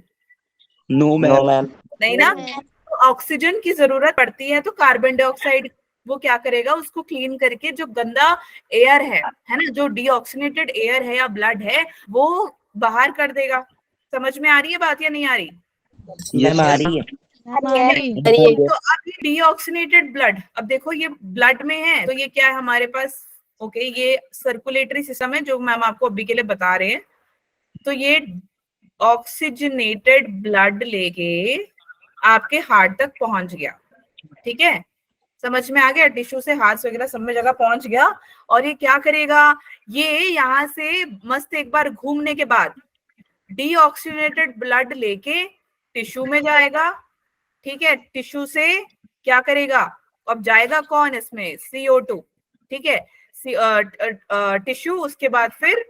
No, No, ma'am. ma'am. नहीं ना। तो ऑक्सीजन की जरूरत पड़ती है, तो कार्बन डाइऑक्साइड वो क्या करेगा, उसको क्लीन करके जो गंदा एयर है ना, जो डीऑक्सीनेटेड एयर है या ब्लड है, वो बाहर कर देगा। समझ में आ रही है बात या नहीं आ रही? Ma'am, आ रही है। तो अब ये डीऑक्सीनेटेड ब्लड, अब देखो ये ब्लड में है, तो ये क्या है हमारे पास, ओके, ये सर्कुलेटरी सिस्टम है जो मैम आपको अभी के लिए बता रहे हैं। तो ये ऑक्सीजनेटेड ब्लड लेके आपके हार्ट तक पहुंच गया, ठीक है, समझ में आ गया, टिश्यू से हार्ट वगैरह सब में जगह पहुंच गया। और ये क्या करेगा, ये यहाँ से मस्त एक बार घूमने के बाद डीऑक्सीजनेटेड ब्लड लेके टिश्यू में जाएगा, ठीक है। टिश्यू से क्या करेगा, अब जाएगा कौन इसमें, CO2, ठीक है, टिश्यू, उसके बाद फिर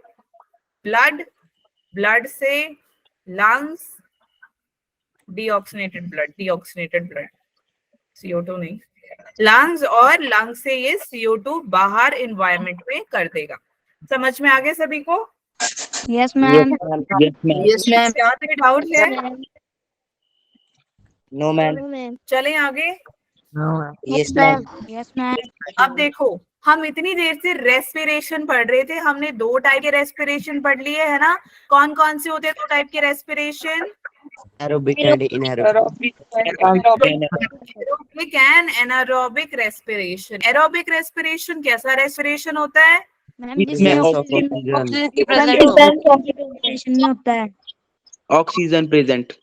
ब्लड, ब्लड से लंग्स, डीऑक्सीनेटेड ब्लड, CO2 नहीं, लंग्स, और लंग्स से ये CO2 बाहर एनवायरनमेंट में कर देगा। समझ में आ गया सभी को? Yes, ma'am. Yes, ma'am. Yes, ma'am. क्या डाउट है? No, ma'am. चलें आगे। Yes, ma'am. Yes, ma'am. अब देखो, हम इतनी देर से रेस्पिरेशन पढ़ रहे थे, हमने 2 टाइप के रेस्पिरेशन पढ़ लिए है ना। कौन कौन से होते हैं 2 टाइप के respiration? Aerobic and anaerobic. Aerobic and anaerobic respiration. Aerobic respiration कैसा रेस्पिरेशन होता है? मैम, इसमें जिसमें oxygen ऑक्सीजन नहीं होता है। Oxygen present.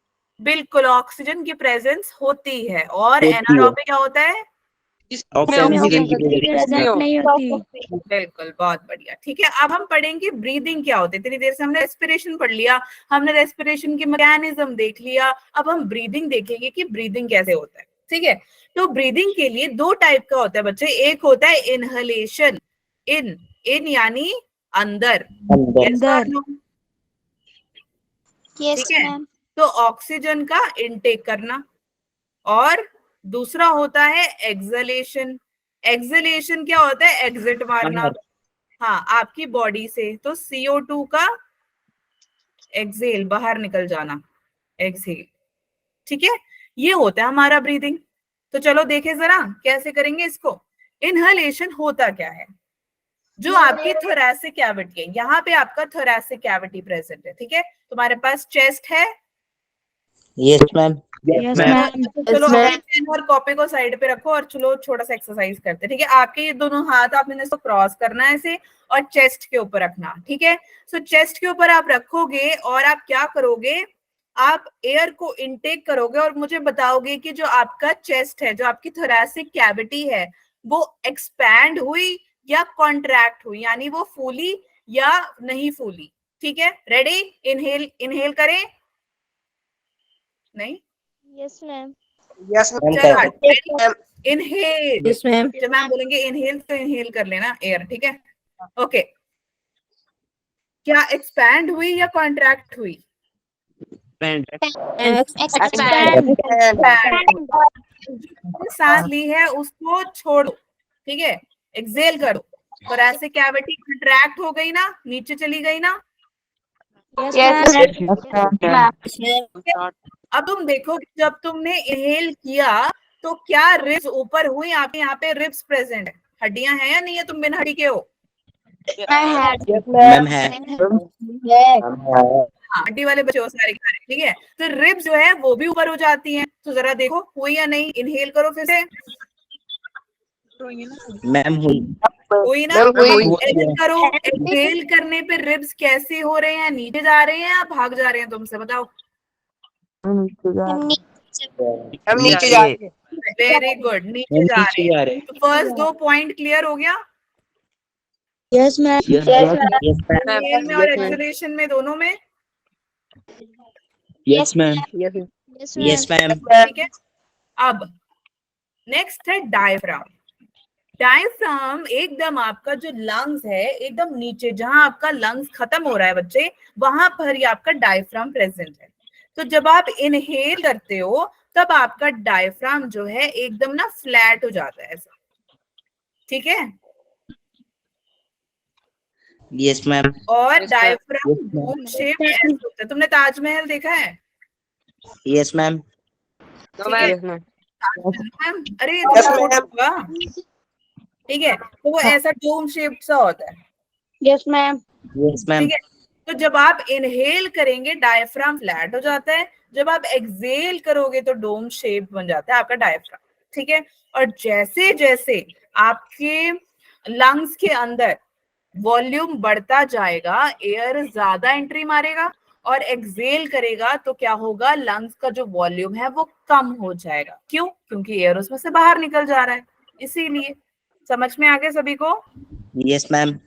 बिल्कुल, ऑक्सीजन की प्रेजेंस होती है। और होती है। एनारोबिक क्या होता है? Oxygen की presence नहीं होती। बिल्कुल, बहुत बढ़िया, ठीक है। अब हम पढ़ेंगे ब्रीदिंग क्या होती है। इतनी देर से हमने रेस्पिरेशन पढ़ लिया, हमने रेस्पिरेशन की मैकेनिज्म देख लिया, अब हम ब्रीदिंग देखेंगे कि ब्रीदिंग कैसे होता है, ठीक है। तो ब्रीदिंग के लिए 2 टाइप का होता है बच्चे। एक होता है इनहलेशन, इन यानी अंदर, Yes, ठीक है, ma'am. तो ऑक्सीजन का इनटेक करना। और दूसरा होता है एक्सलेशन। एक्सलेशन क्या होता है? एग्जिट मारना, हाँ, आपकी बॉडी से। तो CO2 का एक्सेल, बाहर निकल जाना, एक्सेल, ठीक है। ये होता है हमारा ब्रीदिंग। तो चलो देखें जरा कैसे करेंगे इसको। इनहलेशन होता क्या है, जो आपकी थोरैसिक कैविटी है, यहाँ पे आपका थोरैसिक कैविटी प्रेजेंट है, ठीक है। तुम्हारे पास चेस्ट है, Yes, ma'am. Yes, ma'am. ma'am. तो चलो अपने पेन और कॉपी को साइड पे रखो और चलो छोटा सा एक्सरसाइज करते हैं, ठीक है। आपके ये दोनों हाथ आपने इसको क्रॉस करना है ऐसे और चेस्ट के ऊपर रखना, ठीक है। सो चेस्ट के ऊपर आप रखोगे और आप क्या करोगे, आप एयर को इनटेक करोगे और मुझे बताओगे कि जो आपका चेस्ट है, जो आपकी थोरैसिक कैविटी है, वो एक्सपैंड हुई या कॉन्ट्रैक्ट हुई, यानी वो फूली या नहीं फूली, ठीक है। रेडी, इनहेल इनहेल करें, नहीं Yes, ma'am. चलो इनहेल, Yes, ma'am. जब मैम बोलेंगे इनहेल तो इनहेल कर लेना एयर, ठीक है। ओके, क्या एक्सपैंड हुई या कॉन्ट्रैक्ट हुई? सांस ली है उसको छोड़ो, ठीक है, एक्सेल करो। और ऐसे कैविटी कंट्रैक्ट हो गई ना, नीचे चली गई ना। Yes, अब तुम देखो जब तुमने इनहेल किया तो क्या रिब्स ऊपर हुई? आपके यहाँ पे रिब्स प्रेजेंट है, हड्डियां हैं या नहीं है? तुम बिना हड्डी के हो? मैम है। हाँ, हड्डी वाले बच्चे हो सारे के सारे, ठीक है। तो रिब्स जो है वो भी ऊपर हो जाती हैं, तो जरा देखो हुई या नहीं। इनहेल करो फिर से। मैम हुई। हुई ना? एक्सेल करो। एक्सेल करने पे रिब्स कैसे हो रहे हैं? नीचे जा रहे हैं या भाग जा रहे हैं? तुमसे बताओ। नीचे जा वेरी गुड, नीचे जा रहे हैं। रहे हैं। तो फर्स्ट 2 पॉइंट क्लियर हो गया, Yes, ma'am. Yes, ma'am. Inhale में और एक्सेलरेशन में, दोनों में, Yes, ma'am. Yes ma'am. ठीक है। अब नेक्स्ट है डायफ्राम। डायफ्राम एकदम आपका जो लंग्स है, एकदम नीचे जहां आपका लंग्स खत्म हो रहा है बच्चे, वहां पर ही आपका डायफ्राम प्रेजेंट है। तो जब आप इनहेल करते हो तब आपका डायफ्राम जो है एकदम ना फ्लैट हो जाता है ऐसा, ठीक है। Yes ma'am. और डायफ्राम डोम शेप ऐसे होता है। तुमने ताजमहल देखा है? Yes ma'am. मैम, अरे ये तो छोटा होगा, ठीक है। तो वो ऐसा डोम शेप सा होता है, Yes, ma'am. Yes ma'am. ठीक है। तो जब आप इनहेल करेंगे डायफ्राम फ्लैट हो जाता है, जब आप एक्सहेल करोगे तो डोम शेप बन जाता है आपका डायफ्राम, ठीक है। और जैसे जैसे आपके लंग्स के अंदर वॉल्यूम बढ़ता जाएगा, एयर ज्यादा एंट्री मारेगा और एक्सहेल करेगा तो क्या होगा, लंग्स का जो वॉल्यूम है वो कम हो जाएगा। क्यों? क्योंकि एयर उसमें से बाहर निकल जा रहा है, इसीलिए। समझ में आ गया सभी को? Yes ma'am.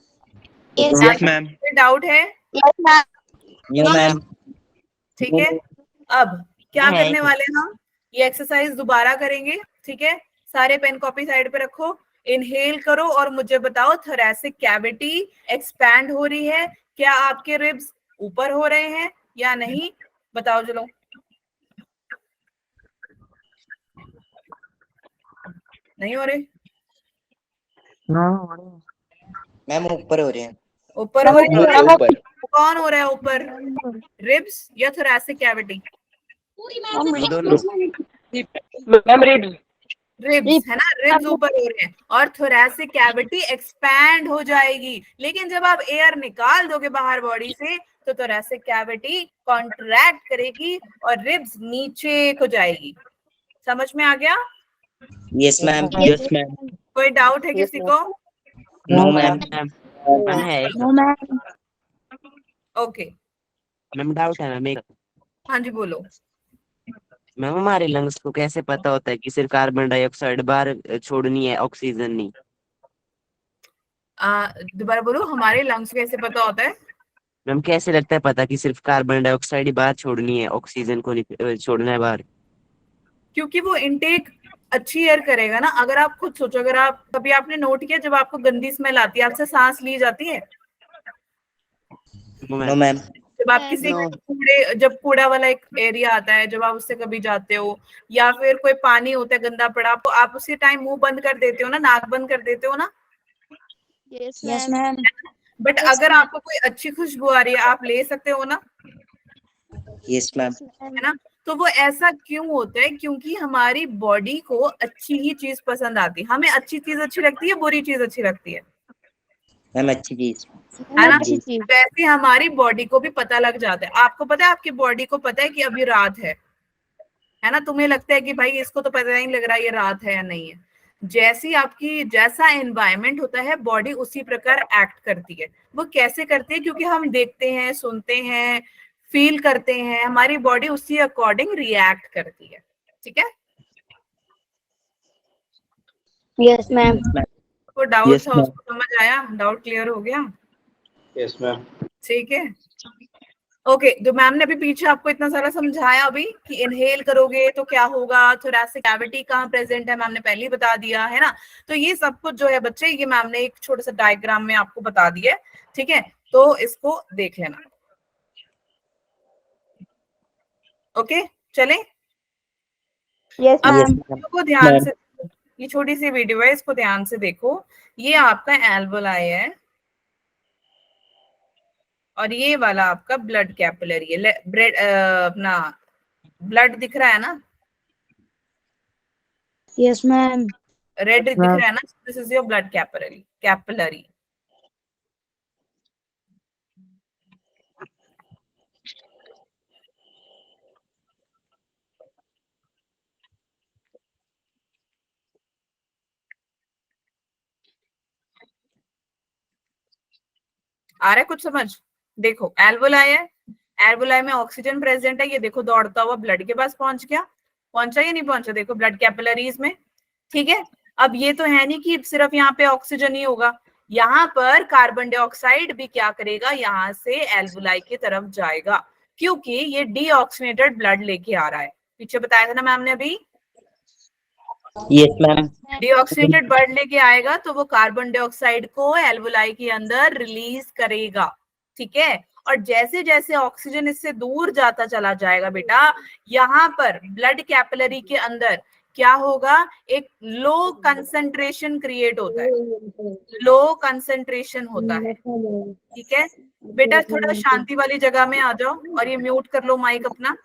Yes, ma'am. कोई डाउट है? No ma'am. ठीक है। अब क्या करने वाले हैं हम, ये एक्सरसाइज दोबारा करेंगे, ठीक है। सारे पेन कॉपी साइड पे रखो, इनहेल करो और मुझे बताओ थोरैसिक कैविटी एक्सपैंड हो रही है, क्या आपके रिब्स ऊपर हो रहे हैं या नहीं? बताओ चलो। नहीं हो रहे? मैम ऊपर हो रहे हैं। ऊपर हो रहे हैं? ऊपर। कौन हो रहा है ऊपर, रिब्स या थोरैसिक कैविटी? रिब्स है ना, रिब्स ऊपर हो रहे हैं और थोरैसिक कैविटी एक्सपैंड हो जाएगी। लेकिन जब आप एयर निकाल दोगे बाहर बॉडी से तो थोरैसिक कैविटी कॉन्ट्रैक्ट करेगी और रिब्स नीचे को जाएगी। समझ में आ गया? Yes ma'am. Yes, ma'am. कोई डाउट है किसी को? No ma'am. No, ma'am. Okay, ma'am doubt है मैम एक। हाँ जी बोलो। मैम हमारे लंग्स को कैसे पता होता है कि सिर्फ कार्बन डाइऑक्साइड बाहर छोड़नी है, ऑक्सीजन नहीं? दोबारा बोलो, हमारे लंग्स कैसे पता होता है? मैम कैसे लगता है पता कि सिर्फ कार्बन डाइऑक्साइड ही बाहर छोड़नी है, ऑक्सीजन को नहीं छोड़ना है बाहर? क्योंकि वो इनटेक अच्छी एयर करेगा ना। अगर आप खुद सोचो, अगर आप कभी आपने नोट किया जब आपको गंदी स्मेल आती है आपसे सांस ली जाती है? No ma'am. जब आप किसी कूड़े, जब कूड़ा वाला एक एरिया आता है, जब आप उससे कभी जाते हो, या फिर कोई पानी होता है गंदा पड़ा, आप उसी टाइम मुंह बंद कर देते हो ना, नाक बंद कर देते हो ना। Yes, ma'am. बट अगर आपको कोई अच्छी खुशबू आ रही है आप ले सकते हो ना, यस मैम। है ना। तो वो ऐसा क्यों होता है? क्योंकि हमारी बॉडी को अच्छी ही चीज पसंद आती है। हमें अच्छी चीज अच्छी लगती है, बुरी चीज अच्छी लगती है मैम अच्छी चीज। है ना। अच्छी चीज। वैसे हमारी बॉडी को भी पता लग जाता है। आपको पता है, आपकी बॉडी को पता है कि अभी रात है है ना, तुम्हें लगता है कि भाई इसको तो पता नहीं लग रहा ये रात है या नहीं है। जैसी आपकी जैसा एनवायरनमेंट होता है बॉडी उसी प्रकार एक्ट करती है। वो कैसे करती है? क्योंकि हम देखते हैं, सुनते हैं, फील करते हैं, हमारी बॉडी उसी अकॉर्डिंग रिएक्ट करती है। ठीक है, Yes, ma'am. वो डाउट Yes, था ma'am. उसको समझ आया? डाउट क्लियर हो गया? Yes, ma'am. ठीक है, ओके। जो मैम ने अभी पीछे आपको इतना सारा समझाया अभी कि इनहेल करोगे तो क्या होगा, थोरैसिक कैविटी कहाँ प्रेजेंट है, मैम ने पहले ही बता दिया है ना। तो ये सब कुछ जो है बच्चे, ये मैम ने एक छोटा सा डायग्राम में आपको बता दिया है। ठीक है, तो इसको देख लेना। ओके, चले। यस अब मैम। वीडियो को ध्यान से, ये छोटी सी वीडियो है, इसको ध्यान से देखो। ये आपका एल्वोलाई है और ये वाला आपका ब्लड कैपिलरी है। ब्रेड अपना ब्लड दिख रहा है ना, Yes, ma'am. रेड दिख रहा है ना, this is your blood capillary. आ रहा है कुछ समझ? देखो एल्वोलाई है, एल्वोलाई में ऑक्सीजन प्रेजेंट है, ये देखो दौड़ता हुआ ब्लड के पास पहुंच गया, पहुंचा या नहीं पहुंचा? देखो ब्लड कैपिलरीज में। ठीक है, अब ये तो है नहीं कि सिर्फ यहाँ पे ऑक्सीजन ही होगा, यहाँ पर कार्बन डाइऑक्साइड भी क्या करेगा, यहाँ से एल्वोलाई की तरफ जाएगा, क्योंकि ये डीऑक्सीनेटेड ब्लड लेके आ रहा है। पीछे बताया था ना मैम ने अभी, Yes, ma'am. डीऑक्सीनेटेड ब्लड लेके आएगा तो वो कार्बन डाइऑक्साइड को एल्वोलाई के अंदर रिलीज करेगा। ठीक है, और जैसे जैसे ऑक्सीजन इससे दूर जाता चला जाएगा बेटा, यहाँ पर ब्लड कैपिलरी के अंदर क्या होगा, एक लो कंसंट्रेशन क्रिएट होता है, लो कंसंट्रेशन होता है। ठीक है बेटा, थोड़ा शांति वाली जगह में आ जाओ और ये म्यूट कर लो माइक अपना।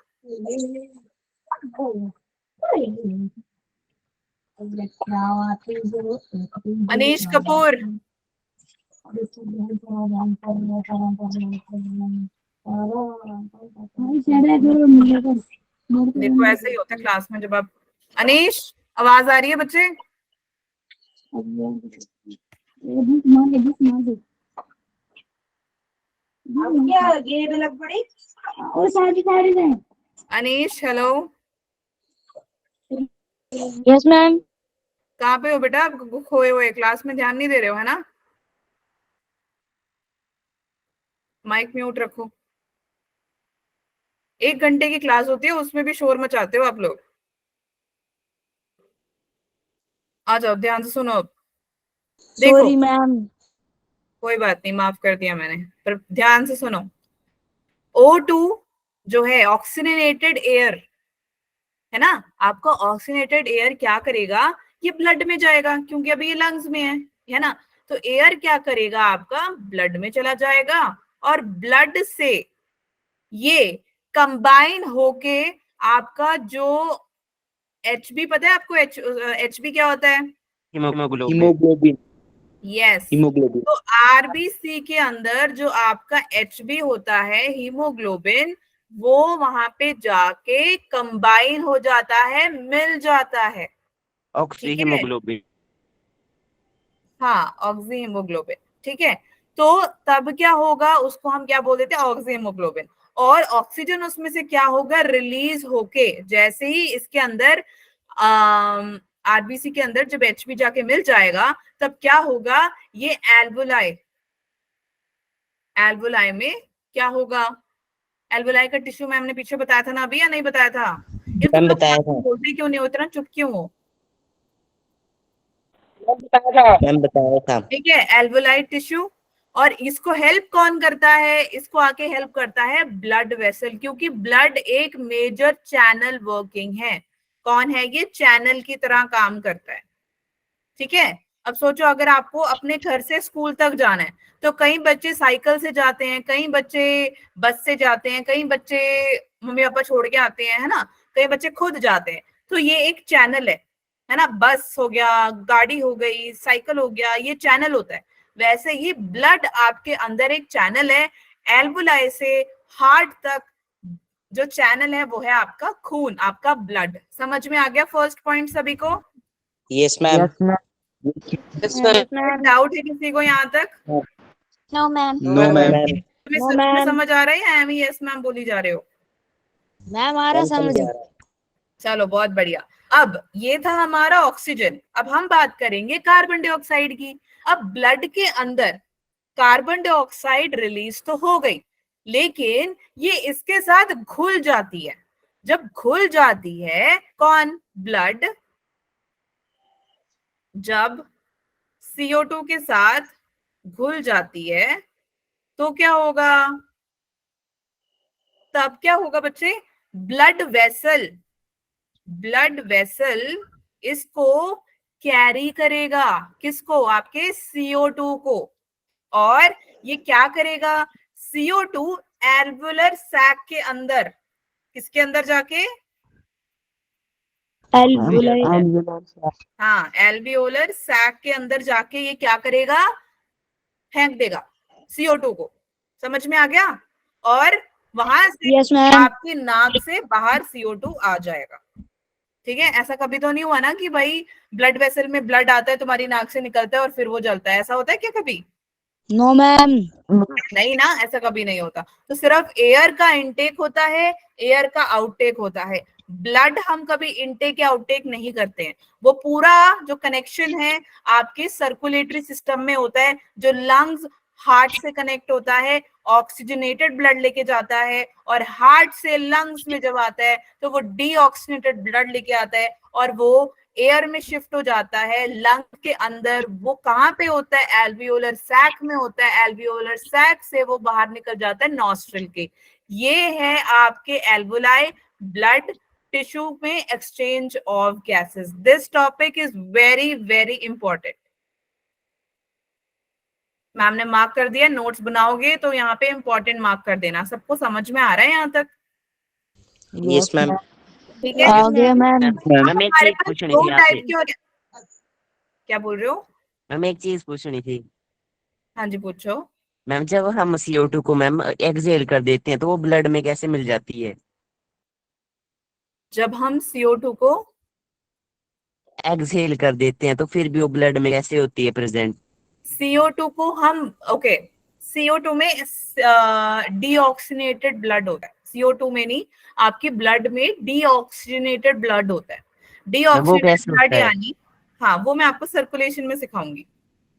अनीश कपूर, देखो ऐसे ही होता है क्लास में जब आप, अनीश आवाज आ रही है बच्चे? Anish hello, yes ma'am. कहाँ पे हो बेटा? आप खोए हुए, क्लास में ध्यान नहीं दे रहे हो है ना? माइक म्यूट रखो। 1 घंटे की क्लास होती है, उसमें भी शोर मचाते हो आप लोग। आ जाओ, ध्यान से सुनो अब। देखो सॉरी मैम। कोई बात नहीं, माफ कर दिया मैंने, पर ध्यान से सुनो। O2 जो है ऑक्सीजनेटेड एयर है ना, आपका ऑक्सीजनेटेड एयर क्या करेगा, ये ब्लड में जाएगा क्योंकि अभी ये लंग्स में है ना। तो एयर क्या करेगा, आपका ब्लड में चला जाएगा और ब्लड से ये कंबाइन होके आपका जो HB, पता है आपको HB क्या होता है? Hemoglobin. Yes, Hemoglobin. तो आरबीसी के अंदर जो आपका HB होता है, हीमोग्लोबिन, वो वहां पे जाके कंबाइन हो जाता है, मिल जाता है। Oxy haemoglobin. हाँ, ऑक्सी हीमोग्लोबिन। ठीक है, तो तब क्या होगा, उसको हम क्या बोल देते हैं, ऑक्सी हीमोग्लोबिन। और ऑक्सीजन उसमें से क्या होगा, रिलीज होके, जैसे ही इसके अंदर आरबीसी के अंदर जब HB जाके मिल जाएगा, तब क्या होगा, ये एल्वोलाई में क्या होगा, एल्वोलाई का टिश्यू मैम ने पीछे बताया था ना अभी, या नहीं बताया था? ये तुम लोग बताया था। बोलते क्यों नहीं हो, इतना चुप क्यों हो? मैम बताया था। ठीक है, एल्वोलाई टिश्यू। और इसको हेल्प कौन करता है, इसको आके हेल्प करता है ब्लड वेसल, क्योंकि ब्लड एक मेजर चैनल वर्किंग है। कौन है ये? चैनल की तरह काम करता है। ठीक है, अब सोचो अगर आपको अपने घर से स्कूल तक जाना है, तो कई बच्चे साइकिल से जाते हैं, कई बच्चे बस से जाते हैं, कई बच्चे मम्मी पापा छोड़ के आते हैं, है ना, कई बच्चे खुद जाते हैं। तो ये एक चैनल है ना, बस हो गया, गाड़ी हो गई, साइकिल हो गया, ये चैनल होता है। वैसे ही ब्लड आपके अंदर एक चैनल है, एल्वोलाई से हार्ट तक जो चैनल है वो है आपका खून, आपका ब्लड। समझ में आ गया फर्स्ट पॉइंट सभी को? Yes, ma'am. Yes, ma'am. Doubt है किसी को यहाँ तक? No, ma'am. No, ma'am. तुम्हें No, सच में ma'am. समझ आ रहा है या एम यस मैम बोली जा रहे हो? मैम आ रहा समझ। चलो बहुत बढ़िया। अब ये था हमारा ऑक्सीजन। अब हम बात करेंगे कार्बन डाइऑक्साइड की। अब ब्लड के अंदर कार्बन डाइऑक्साइड रिलीज तो हो गई, लेकिन ये इसके साथ घुल जाती है। जब घुल जाती है कौन? ब्लड। जब CO2 के साथ घुल जाती है तो क्या होगा? तब क्या होगा बच्चे? ब्लड वेसल इसको कैरी करेगा। किसको? आपके CO2 को। और ये क्या करेगा? CO2 एल्वुलर सैक के अंदर, किसके अंदर जाके? हाँ, एल्वियोलर सैक के अंदर जाके ये क्या करेगा? फेंक देगा CO2 को। समझ में आ गया? और वहां से Yes, ma'am. आपकी नाक से बाहर CO2 आ जाएगा। ठीक है? ऐसा कभी तो नहीं हुआ ना कि भाई ब्लड वेसल में ब्लड आता है, तुम्हारी नाक से निकलता है और फिर वो जलता है? ऐसा होता है क्या कभी? No, ma'am. नहीं ना, ऐसा कभी नहीं होता। तो सिर्फ एयर का इनटेक होता है, एयर का आउटटेक होता है। ब्लड हम कभी इनटेक या आउटटेक नहीं करते हैं। वो पूरा जो कनेक्शन है आपके सर्कुलेटरी सिस्टम में होता है, जो लंग्स हार्ट से कनेक्ट होता है, ऑक्सीजनेटेड ब्लड लेके जाता है, और हार्ट से लंग्स में जब आता है तो वो डीऑक्सीजनेटेड ब्लड लेके आता है और वो एयर में शिफ्ट हो जाता है लंग के अंदर। वो कहाँ पे होता है? एल्वियोलर सैक में होता है। एल्वियोलर सैक से वो बाहर निकल जाता है नॉस्ट्रिल के। ये है आपके एल्वुलाई, ब्लड टिश्यू में exchange of gases. This topic is very very important. Ma'am ने मार्क कर दिया, नोट्स बनाओगे तो यहाँ पे इंपॉर्टेंट मार्क कर देना। सबको समझ में आ रहा है यहाँ तक? Yes, ma'am. ठीक है? Okay, ma'am. मैम एक हमारे चीज पास पूछनी दो थी टाइप आपसे। की और क्या बोल रहे हो? मैम एक चीज पूछनी थी। हाँ जी पूछो। मैम जब हम CO2 को मैम एक्सहेल कर देते हैं तो वो ब्लड में कैसे मिल जाती है? जब हम CO2 को एक्सहेल कर देते हैं तो फिर भी वो ब्लड में कैसे होती है प्रेजेंट? CO2 को हम CO2 में डीऑक्सीनेटेड ब्लड होता है। CO2 में नहीं, आपके ब्लड में डीऑक्सीजनेटेड ब्लड होता है। डीऑक्सीजनेटेड कैसे ब्लड होता है? यानी, हाँ वो मैं आपको सर्कुलेशन में सिखाऊंगी।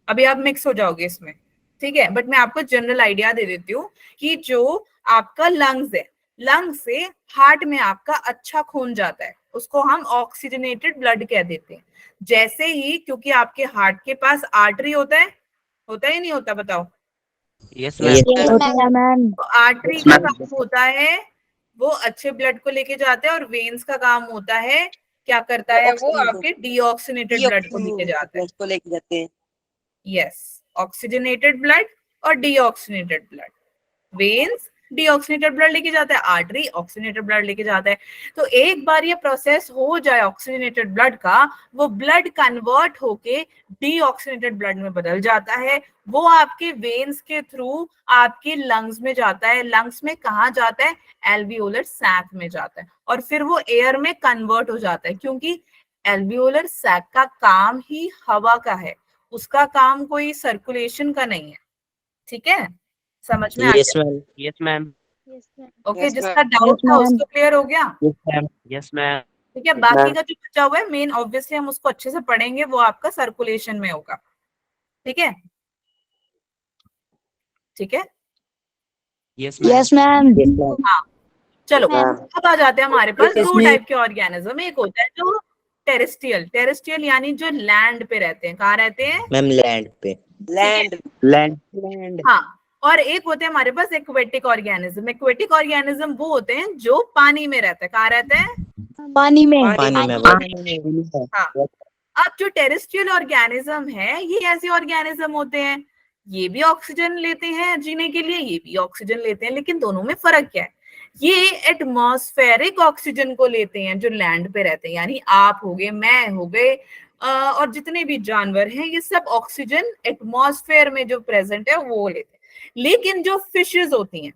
अभी आप मिक्स हो जाओगे इसमें, ठीक है? बट मैं आपको जनरल आइडिया दे देती हूँ कि जो आपका लंग्स है, लंग से हार्ट में आपका अच्छा खून जाता है, उसको हम ऑक्सीजनेटेड ब्लड कह देते हैं। जैसे ही, क्योंकि आपके हार्ट के पास आर्टरी होता है या नहीं होता? बताओ। Yes Yes, ma'am. ma'am. Okay, ma'am. तो आर्टरी का काम होता है वो अच्छे ब्लड को लेके जाते हैं, और वेन्स का काम होता है, क्या करता है वो? आपके डीऑक्सीनेटेड ब्लड को लेके जाता है। यस, ऑक्सीजनेटेड ब्लड और deoxygenated blood. Veins deoxygenated blood लेके जाता है, आर्टरी ऑक्सीजनेटेड ब्लड लेके जाता है। तो एक बार ये प्रोसेस हो जाए ऑक्सीजनेटेड ब्लड का, वो ब्लड कन्वर्ट होके डीऑक्सीनेटेड ब्लड में बदल जाता है। वो आपके वेन्स के थ्रू आपके लंग्स में जाता है। लंग्स में कहाँ जाता है? एल्वियोलर सैक में जाता है, और फिर वो एयर में कन्वर्ट हो जाता है, क्योंकि एल्वियोलर सैक का काम ही हवा का है, उसका काम कोई सर्कुलेशन का नहीं है। ठीक है? समझ में आ Yes, गया? ma'am. Yes ma'am. ओके, जिसका डाउट था उसको क्लियर हो गया? Yes, ma'am. Yes ma'am. ठीक है, बाकी का जो बचा हुआ है मेन, ऑब्वियसली हम उसको अच्छे से पढ़ेंगे, वो आपका सर्कुलेशन में होगा। ठीक है? ठीक है? Yes ma'am. Yes, ma'am. Yes, ma'am. हाँ, चलो Ma'am. अब आ जाते हैं हमारे पास दो इसमें- टाइप के ऑर्गेनिज्म। एक होता है जो टेरेस्ट्रियल यानी जो लैंड पे रहते हैं। कहाँ रहते हैं? Ma'am, land पे. Land. हाँ, और एक होते हैं हमारे पास एक्वेटिक ऑर्गेनिज्म। एक्वेटिक ऑर्गेनिज्म वो होते हैं जो पानी में रहते हैं। कहाँ रहते हैं? पानी में। पानी में. हाँ। अब जो टेरेस्ट्रियल ऑर्गेनिज्म है, ये ऐसे ऑर्गेनिज्म होते हैं, ये भी ऑक्सीजन लेते हैं जीने के लिए, ये भी ऑक्सीजन लेते हैं, लेकिन दोनों में फर्क क्या है? ये एटमॉस्फेरिक ऑक्सीजन को लेते हैं जो लैंड पे रहते हैं, यानी आप हो गए, मैं हो गए, और जितने भी जानवर हैं, ये सब ऑक्सीजन एटमॉस्फेयर में जो प्रेजेंट है वो लेते हैं। लेकिन जो फिशेस होती हैं,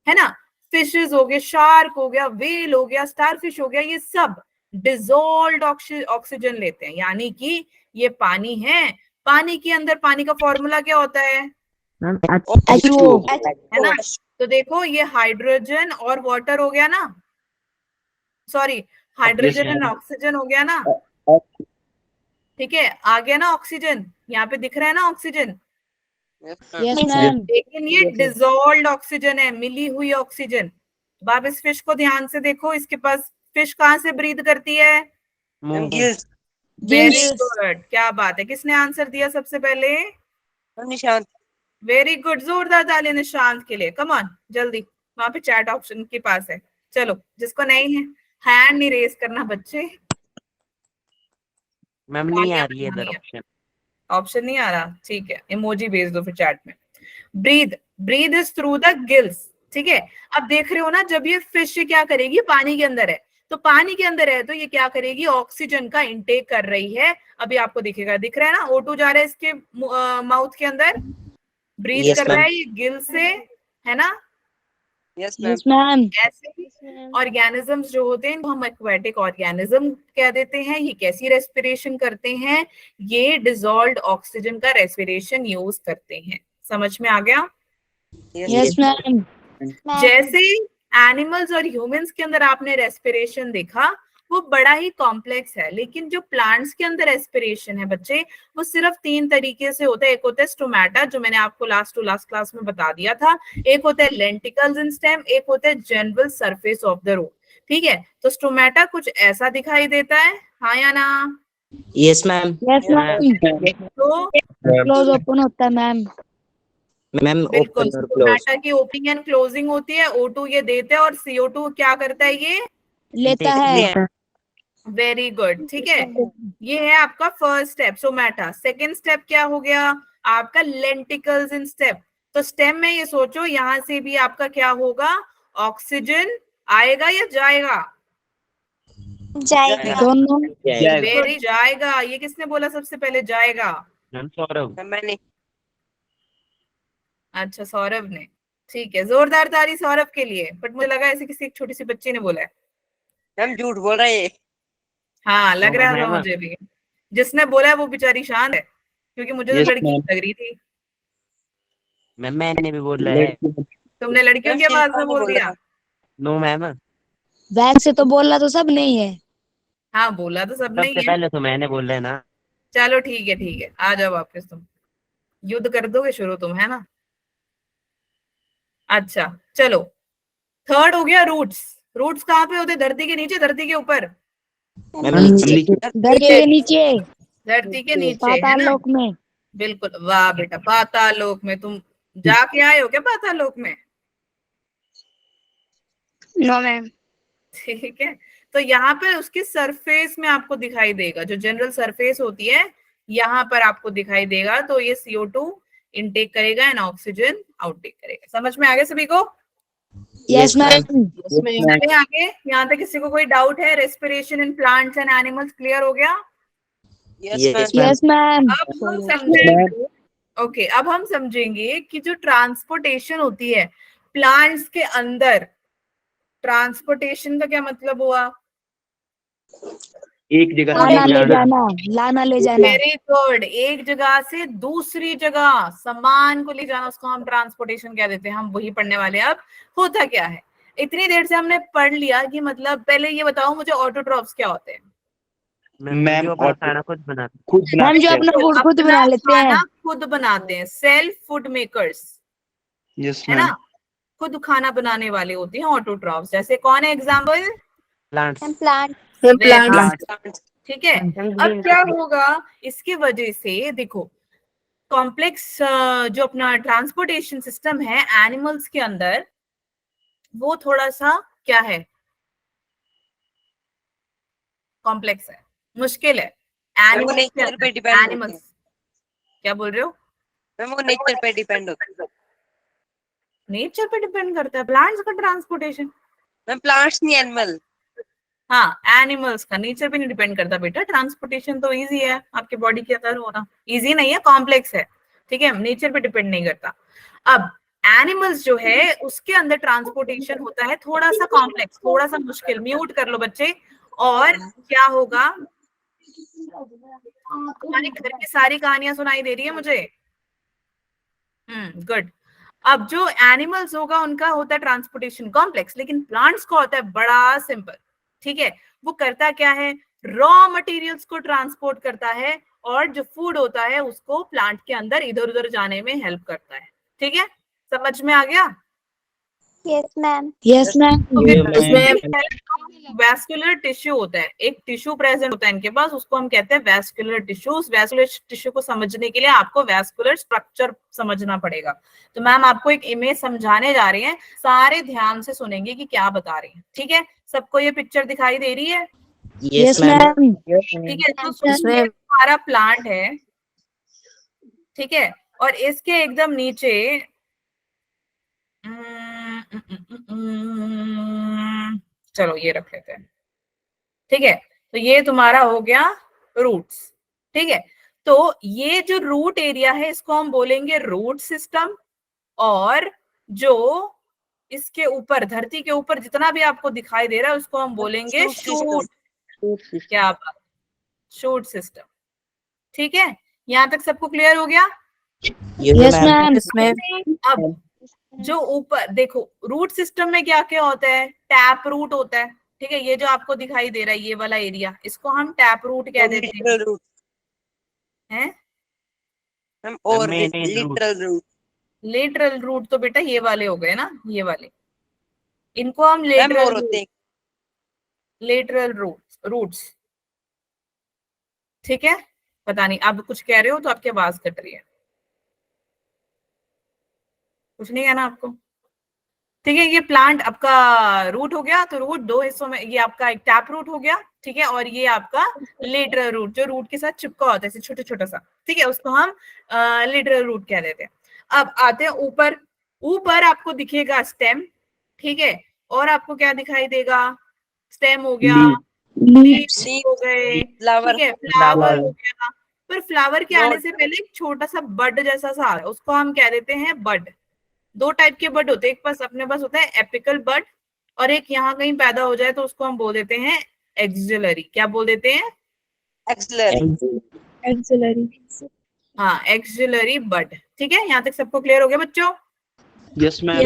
है ना, फिशेस हो गए, शार्क हो गया, व्हेल हो गया, स्टारफिश हो गया, ये सब डिसॉल्व्ड ऑक्सीजन लेते हैं, यानी कि ये पानी है। पानी के अंदर पानी का फॉर्मूला क्या होता है H2O. है ना? तो देखो ये हाइड्रोजन और वाटर हो गया ना, सॉरी हाइड्रोजन एंड ऑक्सीजन हो गया ना, ठीक है, आ गया ना ऑक्सीजन, यहाँ पे दिख रहा है ना ऑक्सीजन, Yes, ma'am. लेकिन ये डिसॉल्व्ड ऑक्सीजन है, मिली हुई ऑक्सीजन। तो आप इस फिश को ध्यान से देखो, इसके पास फिश कहाँ से ब्रीथ करती है? मुंह वेरी गुड, क्या बात है, किसने आंसर दिया सबसे पहले? निशांत। वेरी गुड, जोरदार ताली निशांत के लिए। कम ऑन जल्दी, वहां पे चैट ऑप्शन के पास है। चलो जिसको नहीं है हैंड नहीं रेस करना बच्चे, मैम नहीं आ रही है इधर ऑप्शन। ऑप्शन नहीं आ रहा, ठीक है, इमोजी भेज दो फिर चैट में। Breathe, breathe is through the gills, ठीक है। अब देख रहे हो ना, जब ये फिश क्या करेगी, पानी के अंदर है, तो पानी के अंदर है तो ये क्या करेगी, ऑक्सीजन का इंटेक कर रही है। अभी आपको दिखेगा, दिख रहा है ना, O2 जा रहा है इसके माउथ के अंदर, ब्रीथ Yes, कर रहा ma'am. है ये गिल से, है ना? Yes, ma'am. ऐसे ही ऑर्गेनिजम्स जो होते हैं हम एक्वेटिक ऑर्गेनिज्म कह देते हैं। ये कैसी रेस्पिरेशन करते हैं, ये डिसॉल्व्ड ऑक्सीजन का रेस्पिरेशन यूज करते हैं। समझ में आ गया? Yes, ma'am. जैसे एनिमल्स और ह्यूमंस के अंदर आपने रेस्पिरेशन देखा, वो बड़ा ही कॉम्प्लेक्स है, लेकिन जो प्लांट्स के अंदर रेस्पिरेशन है बच्चे, वो सिर्फ 3 तरीके से होता है। एक होता है स्टोमेटा, जो मैंने आपको लास्ट टू लास्ट क्लास में बता दिया था, एक होता है लेंटिकल्स इन स्टेम, एक होता है general surface of the root, ठीक है। तो स्टोमेटा कुछ ऐसा दिखाई देता है, हाँ या ना? Yes, ma'am. Yes, ma'am. तो Close open होता है मैम। मैम बिल्कुल, open और close. स्टोमेटा की ओपनिंग एंड क्लोजिंग होती है, O2 ये देते हैं और CO2 क्या करता है, ये लेता है। वेरी गुड, ठीक है। ये है आपका first step stomata. Second step क्या हो गया आपका, लेंटिकल्स इन स्टेप। तो स्टेम में ये सोचो, यहां से भी आपका क्या होगा, ऑक्सीजन आएगा या जाएगा? जाएगा। दोनों। वेरी जाएगा। ये किसने बोला सबसे पहले जाएगा? मैम सौरभ। मैंने। अच्छा सौरभ ने, ठीक है, जोरदार ताली सौरभ के लिए। बट मुझे लगा ऐसे किसी एक छोटी सी बच्ची ने बोला है। मैम झूठ बोल रहा है। हाँ लग रहा था मैम। मुझे भी, जिसने बोला है वो बेचारी शांत है, क्योंकि मुझे तो लड़की लग रही थी। मैम मैंने भी बोला है। तुमने लड़कियों की आवाज में बोल दिया? नो मैम, वैसे से तो बोलना तो सब नहीं है। हाँ बोला तो सब नहीं सबसे है। पहले तो मैंने बोला है ना। चलो ठीक है, ठीक है, आ जाओ वापस। तुम युद्ध कर दोगे शुरू तुम, है ना? अच्छा चलो, थर्ड हो गया रूट्स। रूट्स कहाँ पे होते, धरती के नीचे, धरती के ऊपर? धरती के नीचे। धरती के नीचे, है पाताल ना? लोक में। बिल्कुल, वाह बेटा, पाताल लोक में। तुम जाके आए हो क्या पाताल लोक में? No ma'am. ठीक है, तो यहाँ पे उसकी सरफेस में आपको दिखाई देगा, जो जनरल सरफेस होती है यहाँ पर आपको दिखाई देगा। तो ये CO2 इनटेक करेगा एंड ऑक्सीजन आउटटेक करेगा। समझ में आ गया सभी को? Yes ma'am. चलिए आगे, यहाँ तक किसी को कोई डाउट है? Respiration in plants and animals clear हो गया? Yes ma'am. अब हम समझेंगे, ओके, अब हम समझेंगे कि जो ट्रांसपोर्टेशन होती है प्लांट्स के अंदर, ट्रांसपोर्टेशन का क्या मतलब हुआ? एक जगह लाना ले जाना, लाना ले जाना। वेरी गुड, एक जगह से दूसरी जगह सामान को ले जाना, उसको हम ट्रांसपोर्टेशन कह देते हैं। हम वही पढ़ने वाले हैं अब। होता क्या है, इतनी देर से हमने पढ़ लिया कि मतलब, पहले ये बताओ मुझे ऑटोट्रॉफ्स क्या होते हैं? मैम जो अपना खाना खुद बनाते मैम जो अपना फूड खुद बना लेते हैं। खाना खुद बनाते हैं, सेल्फ फूड मेकर्स, है ना? खुद खाना बनाने वाले होते हैं ऑटोट्रॉफ्स। जैसे कौन है एग्जाम्पल? प्लांट्स। प्लांट्स, ठीक है। अब क्या होगा इसके वजह से, देखो कॉम्प्लेक्स जो अपना ट्रांसपोर्टेशन सिस्टम है एनिमल्स के अंदर, वो थोड़ा सा क्या है, कॉम्प्लेक्स है, मुश्किल है। एनिमल्स क्या बोल रहे हो? वो नेचर पे डिपेंड होता है। नेचर पे डिपेंड करता है प्लांट्स का ट्रांसपोर्टेशन? मैम प्लांट्स नहीं, एनिमल। हाँ, एनिमल्स का नेचर पे नहीं डिपेंड करता बेटा। ट्रांसपोर्टेशन तो इजी है, आपके बॉडी के अंदर होना इजी नहीं है, कॉम्प्लेक्स है, ठीक है, नेचर पे डिपेंड नहीं करता। अब एनिमल्स जो है उसके अंदर ट्रांसपोर्टेशन होता है थोड़ा सा कॉम्प्लेक्स, थोड़ा सा मुश्किल। म्यूट कर लो बच्चे। और क्या होगा, तुम्हारे घर की सारी कहानियां सुनाई दे रही है मुझे? गुड। अब जो एनिमल्स होगा उनका होता है ट्रांसपोर्टेशन कॉम्प्लेक्स, लेकिन प्लांट्स का होता है बड़ा सिंपल। ठीक है, वो करता क्या है, रॉ मटेरियल्स को ट्रांसपोर्ट करता है और जो फूड होता है उसको प्लांट के अंदर इधर उधर जाने में हेल्प करता है। ठीक है, समझ में आ गया? Yes, ma'am. Yes ma'am. Vascular tissue होता है, एक टिश्यू प्रेजेंट होता है इनके पास, उसको हम कहते हैं वैस्कुलर टिश्यू। उस वैस्कुलर टिश्यू को समझने के लिए आपको वैस्कुलर स्ट्रक्चर समझना पड़ेगा। तो मैम आपको एक इमेज समझाने जा रही हैं, सारे ध्यान से सुनेंगे कि क्या बता रही हैं। ठीक है, सबको ये पिक्चर दिखाई दे रही है? Yes, ma'am. ठीक है, तो ये हमारा प्लांट है। ठीक है, और इसके एकदम नीचे चलो ये रख लेते हैं। ठीक है, तो ये तुम्हारा हो गया रूट्स। ठीक है, तो ये जो रूट एरिया है इसको हम बोलेंगे रूट सिस्टम, और जो इसके ऊपर धरती के ऊपर जितना भी आपको दिखाई दे रहा है उसको हम बोलेंगे शूट। क्या बात, शूट सिस्टम। ठीक है, यहां तक सबको क्लियर हो गया? Yes, ma'am. अब जो ऊपर देखो, रूट सिस्टम में क्या क्या होता है, टैप रूट होता है। ठीक है, ये जो आपको दिखाई दे रहा है ये वाला एरिया, इसको हम टैप रूट कह देते हैं। और लिटरल रूट। लेटरल रूट तो बेटा ये वाले हो गए ना, ये वाले, इनको हम लेटरल रूट्स। ठीक है, पता नहीं आप कुछ कह रहे हो तो आपकी आवाज कट रही है। कुछ नहीं कहना आपको? ठीक है, ये प्लांट आपका रूट हो गया। तो रूट दो हिस्सों में, ये आपका एक टैप रूट हो गया। ठीक है, और ये आपका लेटरल रूट जो रूट के साथ चिपका होता है, छोटा छोटा सा। ठीक है, उसको हम लेटरल रूट कह देते हैं। अब आते हैं ऊपर। ऊपर आपको दिखेगा स्टेम। ठीक है, और आपको क्या दिखाई देगा, स्टेम हो गया, लीव्स हो गए, ठीक है, फ्लावर हो गया। पर फ्लावर के आने से पहले एक छोटा सा बड जैसा सा आ रहा है, उसको हम कह देते हैं बड। दो टाइप के बड होते हैं, एक पास अपने पास होता है एपिकल बड, और एक यहाँ कहीं पैदा हो जाए तो उसको हम बोल देते हैं एक्सिलरी। क्या बोल देते हैं? एक्सिलरी। हाँ, एक्सिलरी बड। ठीक है, यहाँ तक सबको क्लियर हो गया बच्चों? Yes, ma'am.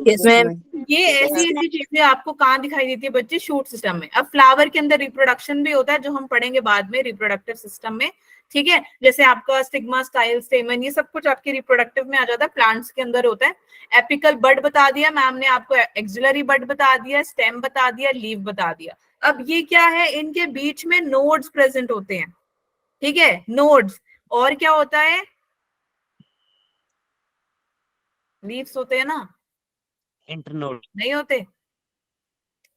Yes, ma'am. ये ऐसी चीजें आपको कहाँ दिखाई देती है बच्चे? शूट सिस्टम में। अब फ्लावर के अंदर रिप्रोडक्शन भी होता है, जो हम पढ़ेंगे बाद में रिप्रोडक्टिव सिस्टम में। ठीक है, जैसे आपका स्टिग्मा, स्टाइल, स्टेमन, ये सब कुछ आपके रिप्रोडक्टिव में आ जाता है, प्लांट्स के अंदर होता है। एपिकल बड बता दिया मैम ने आपको, एक्सिलरी बड बता दिया, स्टेम बता दिया, लीव बता दिया। अब ये क्या है, इनके बीच में नोड्स प्रेजेंट होते हैं। ठीक है, नोड्स। और क्या होता है, लीव्स होते हैं ना, इंटरनोड नहीं होते?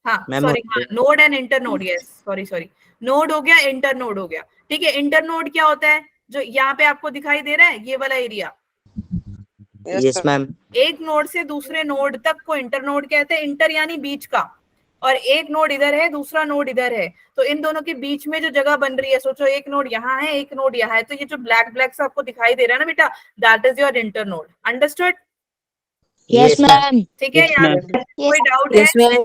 हाँ Ma'am, सॉरी, हाँ, node and internode. Yes, sorry, node हो गया, इंटरनोड हो गया। ठीक है, इंटरनोड क्या होता है, जो यहाँ पे आपको दिखाई दे रहा है ये वाला एरिया। Yes, ma'am. एक नोड से दूसरे नोड तक को इंटरनोड कहते हैं। इंटर यानी बीच का, और एक नोड इधर है, दूसरा नोड इधर है, तो इन दोनों के बीच में जो जगह बन रही है, सोचो एक नोड यहाँ है, एक नोड यहाँ है, तो ये जो ब्लैक ब्लैक सा आपको दिखाई दे रहा है ना बेटा, that is your internode. Understood? Yes ma'am. ठीक है, Yes, यहाँ ma'am. कोई डाउट है? Yes ma'am.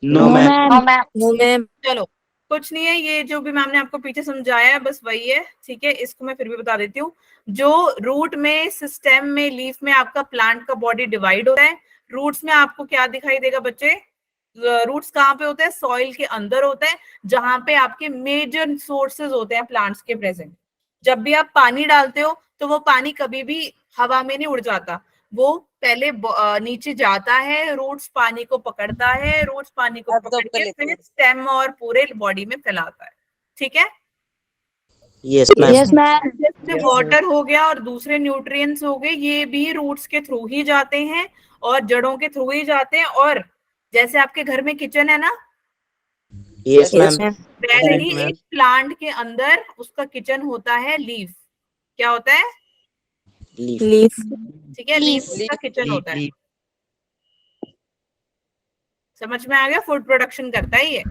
No, ma'am. No ma'am. चलो, कुछ नहीं है, ये जो भी मैम ने आपको पीछे समझाया है बस वही है। ठीक है, इसको मैं फिर भी बता देती हूँ। जो रूट में, सिस्टम में, लीफ में आपका प्लांट का बॉडी डिवाइड होता है। रूट्स में आपको क्या दिखाई देगा बच्चे? रूट्स कहाँ पे होते हैं? सॉइल के अंदर होता है, जहां पे आपके मेजर सोर्सेज होते हैं प्लांट्स के प्रेजेंट। जब भी आप पानी डालते हो तो वो पानी कभी भी हवा में नहीं उड़ जाता, वो पहले नीचे जाता है, रूट्स पानी को पकड़ता है, रूट्स पानी को पकड़ के फिर स्टेम और पूरे बॉडी में फैलाता है। ठीक है, Yes, ma'am. Yes ma'am. जैसे वाटर हो गया और दूसरे न्यूट्रिएंट्स हो गए, ये भी रूट्स के थ्रू ही जाते हैं और जड़ों के थ्रू ही जाते हैं। और जैसे आपके घर में किचन है ना, Yes, ma'am. वैसे ही एक प्लांट के अंदर उसका किचन होता है लीफ। क्या होता है? Leaf. ठीक है, लीफ उसका किचन होता है। समझ में आ गया? फूड प्रोडक्शन करता है ये।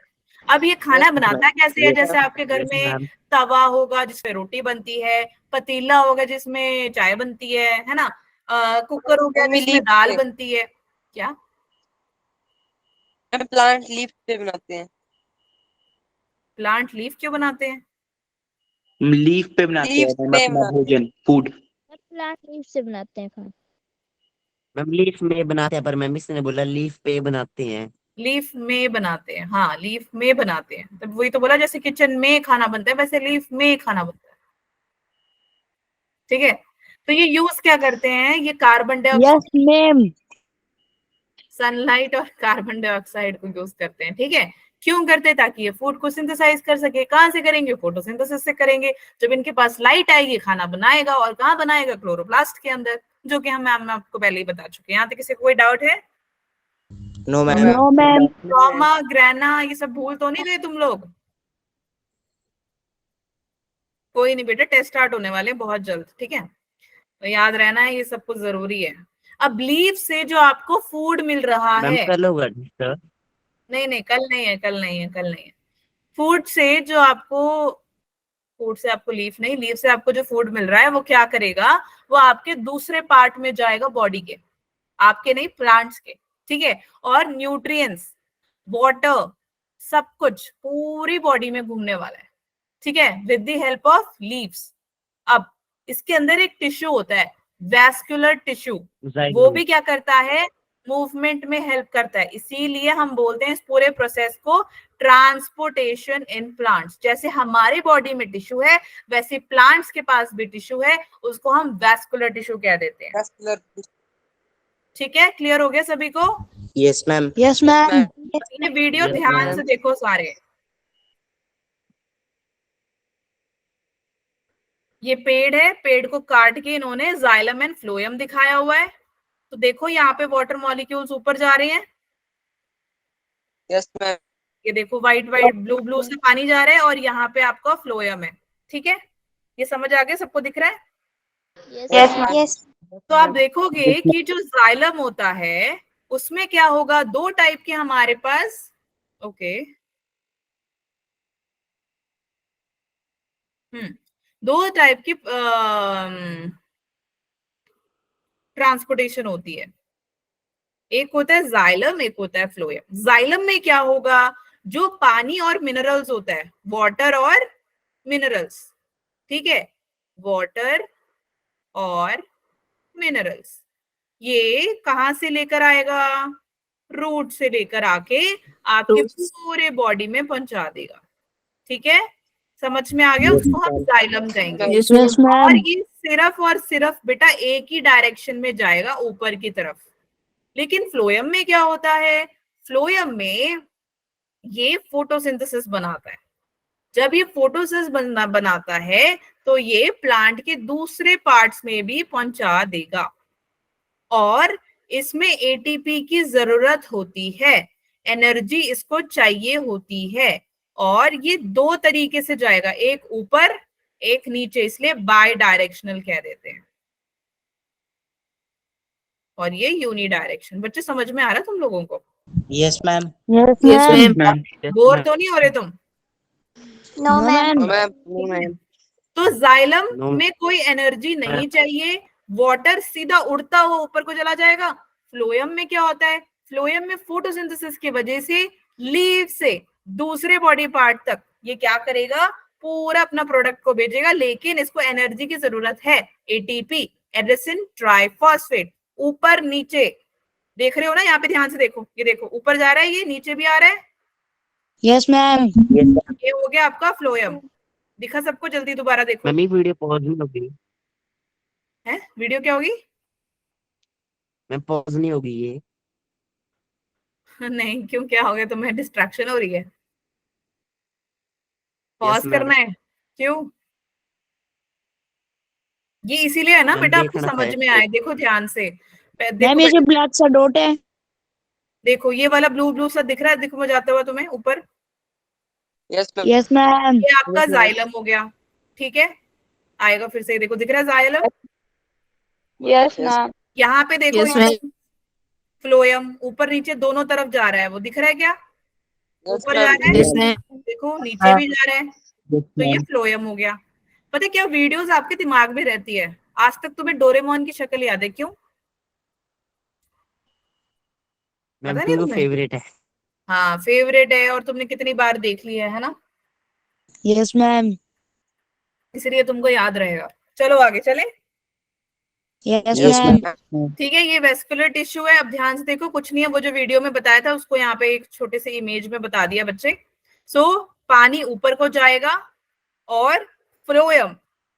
अब ये खाना बनाता कैसे है? जैसे आपके घर में तवा होगा जिसमें रोटी बनती है, पतीला होगा जिसमें चाय बनती है ना, कुकर हो गया जिसमें दाल बनती है। क्या? प्लांट लीफ पे बनाते हैं। प्लांट लीफ क्यों बनाते हैं? लीफ पे बनाते हैं लीफ मैम पे अपना बनाते हैं। भोजन, फूड। प्लांट लीफ से बनाते हैं खाना। मैम लीफ में बनाते हैं, पर मैम इसने बोला लीफ पे बनाते हैं। लीफ में बनाते हैं, हाँ लीफ में बनाते हैं, तो वही तो बोला, जैसे किचन में खाना बनता है वैसे लीफ में खाना बनता है। ठीक है, तो ये यूज क्या करते हैं, ये carbon dioxide, yes ma'am. Sunlight और कार्बन डाइऑक्साइड को यूज करते हैं। ठीक है, क्यों करते हैं? ताकि ये फूड को सिंथेसाइज कर सके। कहाँ से करेंगे? फोटोसिंथेसिस से करेंगे। जब इनके पास लाइट आएगी खाना बनाएगा, और कहाँ बनाएगा? क्लोरोप्लास्ट के अंदर, जो कि हम मैम आपको पहले ही बता चुके हैं। यहाँ तक किसी को कोई डाउट है? No ma'am. No ma'am. Stroma, grana, ये सब भूल तो नहीं गए तुम लोग? कोई नहीं बेटा, टेस्ट स्टार्ट होने वाले हैं बहुत जल्द। ठीक है, तो याद रहना है, ये सब कुछ जरूरी है। अब लीफ से जो आपको फूड मिल रहा मैम है, कल होगा सर? नहीं नहीं कल नहीं है, कल नहीं है, कल नहीं है। फूड से जो आपको, फूड से आपको लीफ नहीं, लीफ से आपको जो फूड मिल रहा है वो क्या करेगा? वो आपके दूसरे पार्ट में जाएगा बॉडी के, आपके नहीं, प्लांट्स के। ठीक है, और न्यूट्रिएंट्स, वाटर, सब कुछ पूरी बॉडी में घूमने वाला है। ठीक है, with the help of leaves. अब इसके अंदर एक टिश्यू होता है, वैस्कुलर टिश्यू, वो भी क्या करता है? मूवमेंट में हेल्प करता है। इसीलिए हम बोलते हैं इस पूरे प्रोसेस को ट्रांसपोर्टेशन इन प्लांट्स। जैसे हमारे बॉडी में टिश्यू है, वैसे प्लांट्स के पास भी टिश्यू है, उसको हम वैस्कुलर टिश्यू कह देते हैं। ठीक है, क्लियर हो गया सभी को? Yes ma'am. Yes ma'am. ये वीडियो Yes, ध्यान ma'am. से देखो सारे। ये पेड़ है, पेड़ को काट के इन्होंने जाइलम एंड फ्लोएम दिखाया हुआ है। तो देखो यहाँ पे वाटर मॉलिक्यूल्स ऊपर जा रहे हैं। Yes ma'am. ये देखो व्हाइट व्हाइट ब्लू ब्लू से पानी जा रहा है, और यहाँ पे आपका फ्लोएम है। ठीक है, ये समझ आ गया? सबको दिख रहा है? Yes. तो आप देखोगे कि जो जाइलम होता है उसमें क्या होगा? दो टाइप के हमारे पास, ओके, दो टाइप की ट्रांसपोर्टेशन होती है। एक होता है जाइलम, एक होता है फ्लोएम। जाइलम में क्या होगा? जो पानी और मिनरल्स होता है, वाटर और मिनरल्स। ठीक है, वाटर और मिनरल्स, ये कहां से लेकर आएगा? रूट से लेकर आके आपके पूरे बॉडी में पहुंचा देगा। ठीक है, समझ में आ गया? उसको हम जाइलम कहेंगे। यस और मैम। ये सिर्फ और सिर्फ बेटा एक ही डायरेक्शन में जाएगा, ऊपर की तरफ। लेकिन फ्लोएम में क्या होता है? फ्लोएम में ये फोटोसिंथेसिस बनाता है। जब ये फोटोसिंथेसिस बनाता है तो ये प्लांट के दूसरे पार्ट्स में भी पहुंचा देगा, और इसमें एटीपी की जरूरत होती है, एनर्जी इसको चाहिए होती है। और ये दो तरीके से जाएगा, एक ऊपर एक नीचे, इसलिए बाय डायरेक्शनल कह देते हैं। और ये यूनी डायरेक्शन। बच्चे समझ में आ रहा है तुम लोगों को? Yes ma'am. Yes Yes, ma'am. ma'am. Bore तो नहीं हो रहे तुम? No, ma'am. मैम। तो जाइलम No. में कोई एनर्जी नहीं चाहिए, वाटर सीधा उड़ता हुआ ऊपर को चला जाएगा। फ्लोएम में क्या होता है? फ्लोएम में फोटोसिंथेसिस की वजह से लीव से दूसरे बॉडी पार्ट तक ये क्या करेगा? पूरा अपना प्रोडक्ट को भेजेगा, लेकिन इसको एनर्जी की जरूरत है, एटीपी, एडेनिन ट्राइफॉस्फेट। ऊपर नीचे देख रहे हो ना? यहाँ पे ध्यान से देखो, ये देखो ऊपर जा रहा है, ये नीचे भी आ रहा है। Yes ma'am. ये हो गया आपका फ्लोएम। दिखा सबको? जल्दी दोबारा देखो। मम्मी वीडियो पॉज नहीं होगी? है वीडियो क्या होगी? मैं पॉज नहीं होगी ये? नहीं, क्यों, क्या हो गया तुम्हें? डिस्ट्रैक्शन हो रही है? Yes, pause ma'am. करना है? क्यों? ये इसीलिए है ना मैम बेटा, आपको देखना समझ है। में आए। देखो ध्यान से, मैम देखो ये जो ब्लैक सा डॉट है। देखो, ये वाला ब्लू ब्लू सा दिख रहा है, दिख में जाता हुआ तुम्हें ऊपर? Yes ma'am. Yes ma'am. ये आपका जाइलम हो गया। ठीक है, आएगा फिर से, देखो दिख रहा है जाइलम। Yes ma'am. यहाँ पे देखो, Yes, यहाँ पे फ्लोएम ऊपर नीचे दोनों तरफ जा रहा है, वो दिख रहा है क्या? ऊपर जा रहा है, Yes, ma'am. देखो नीचे भी जा रहा है, तो ये फ्लोएम हो गया। पता है क्या, वीडियोस आपके दिमाग में रहती है, आज तक तुम्हें डोरेमोन की शक्ल याद है, क्यों? मैम पता नहीं क्योंकि तुम्हें? फेवरेट है। हाँ फेवरेट है, और तुमने कितनी बार देख लिया है ना, Yes, ma'am. इसलिए तुमको याद रहेगा। चलो आगे चले। Yes, Yes, ma'am. ma'am. ठीक है, ये वेस्कुलर टिश्यू है। अब ध्यान से देखो, कुछ नहीं है, वो जो वीडियो में बताया था उसको यहाँ पे एक छोटे से इमेज में बता दिया बच्चे। पानी ऊपर को जाएगा और फ्लोएम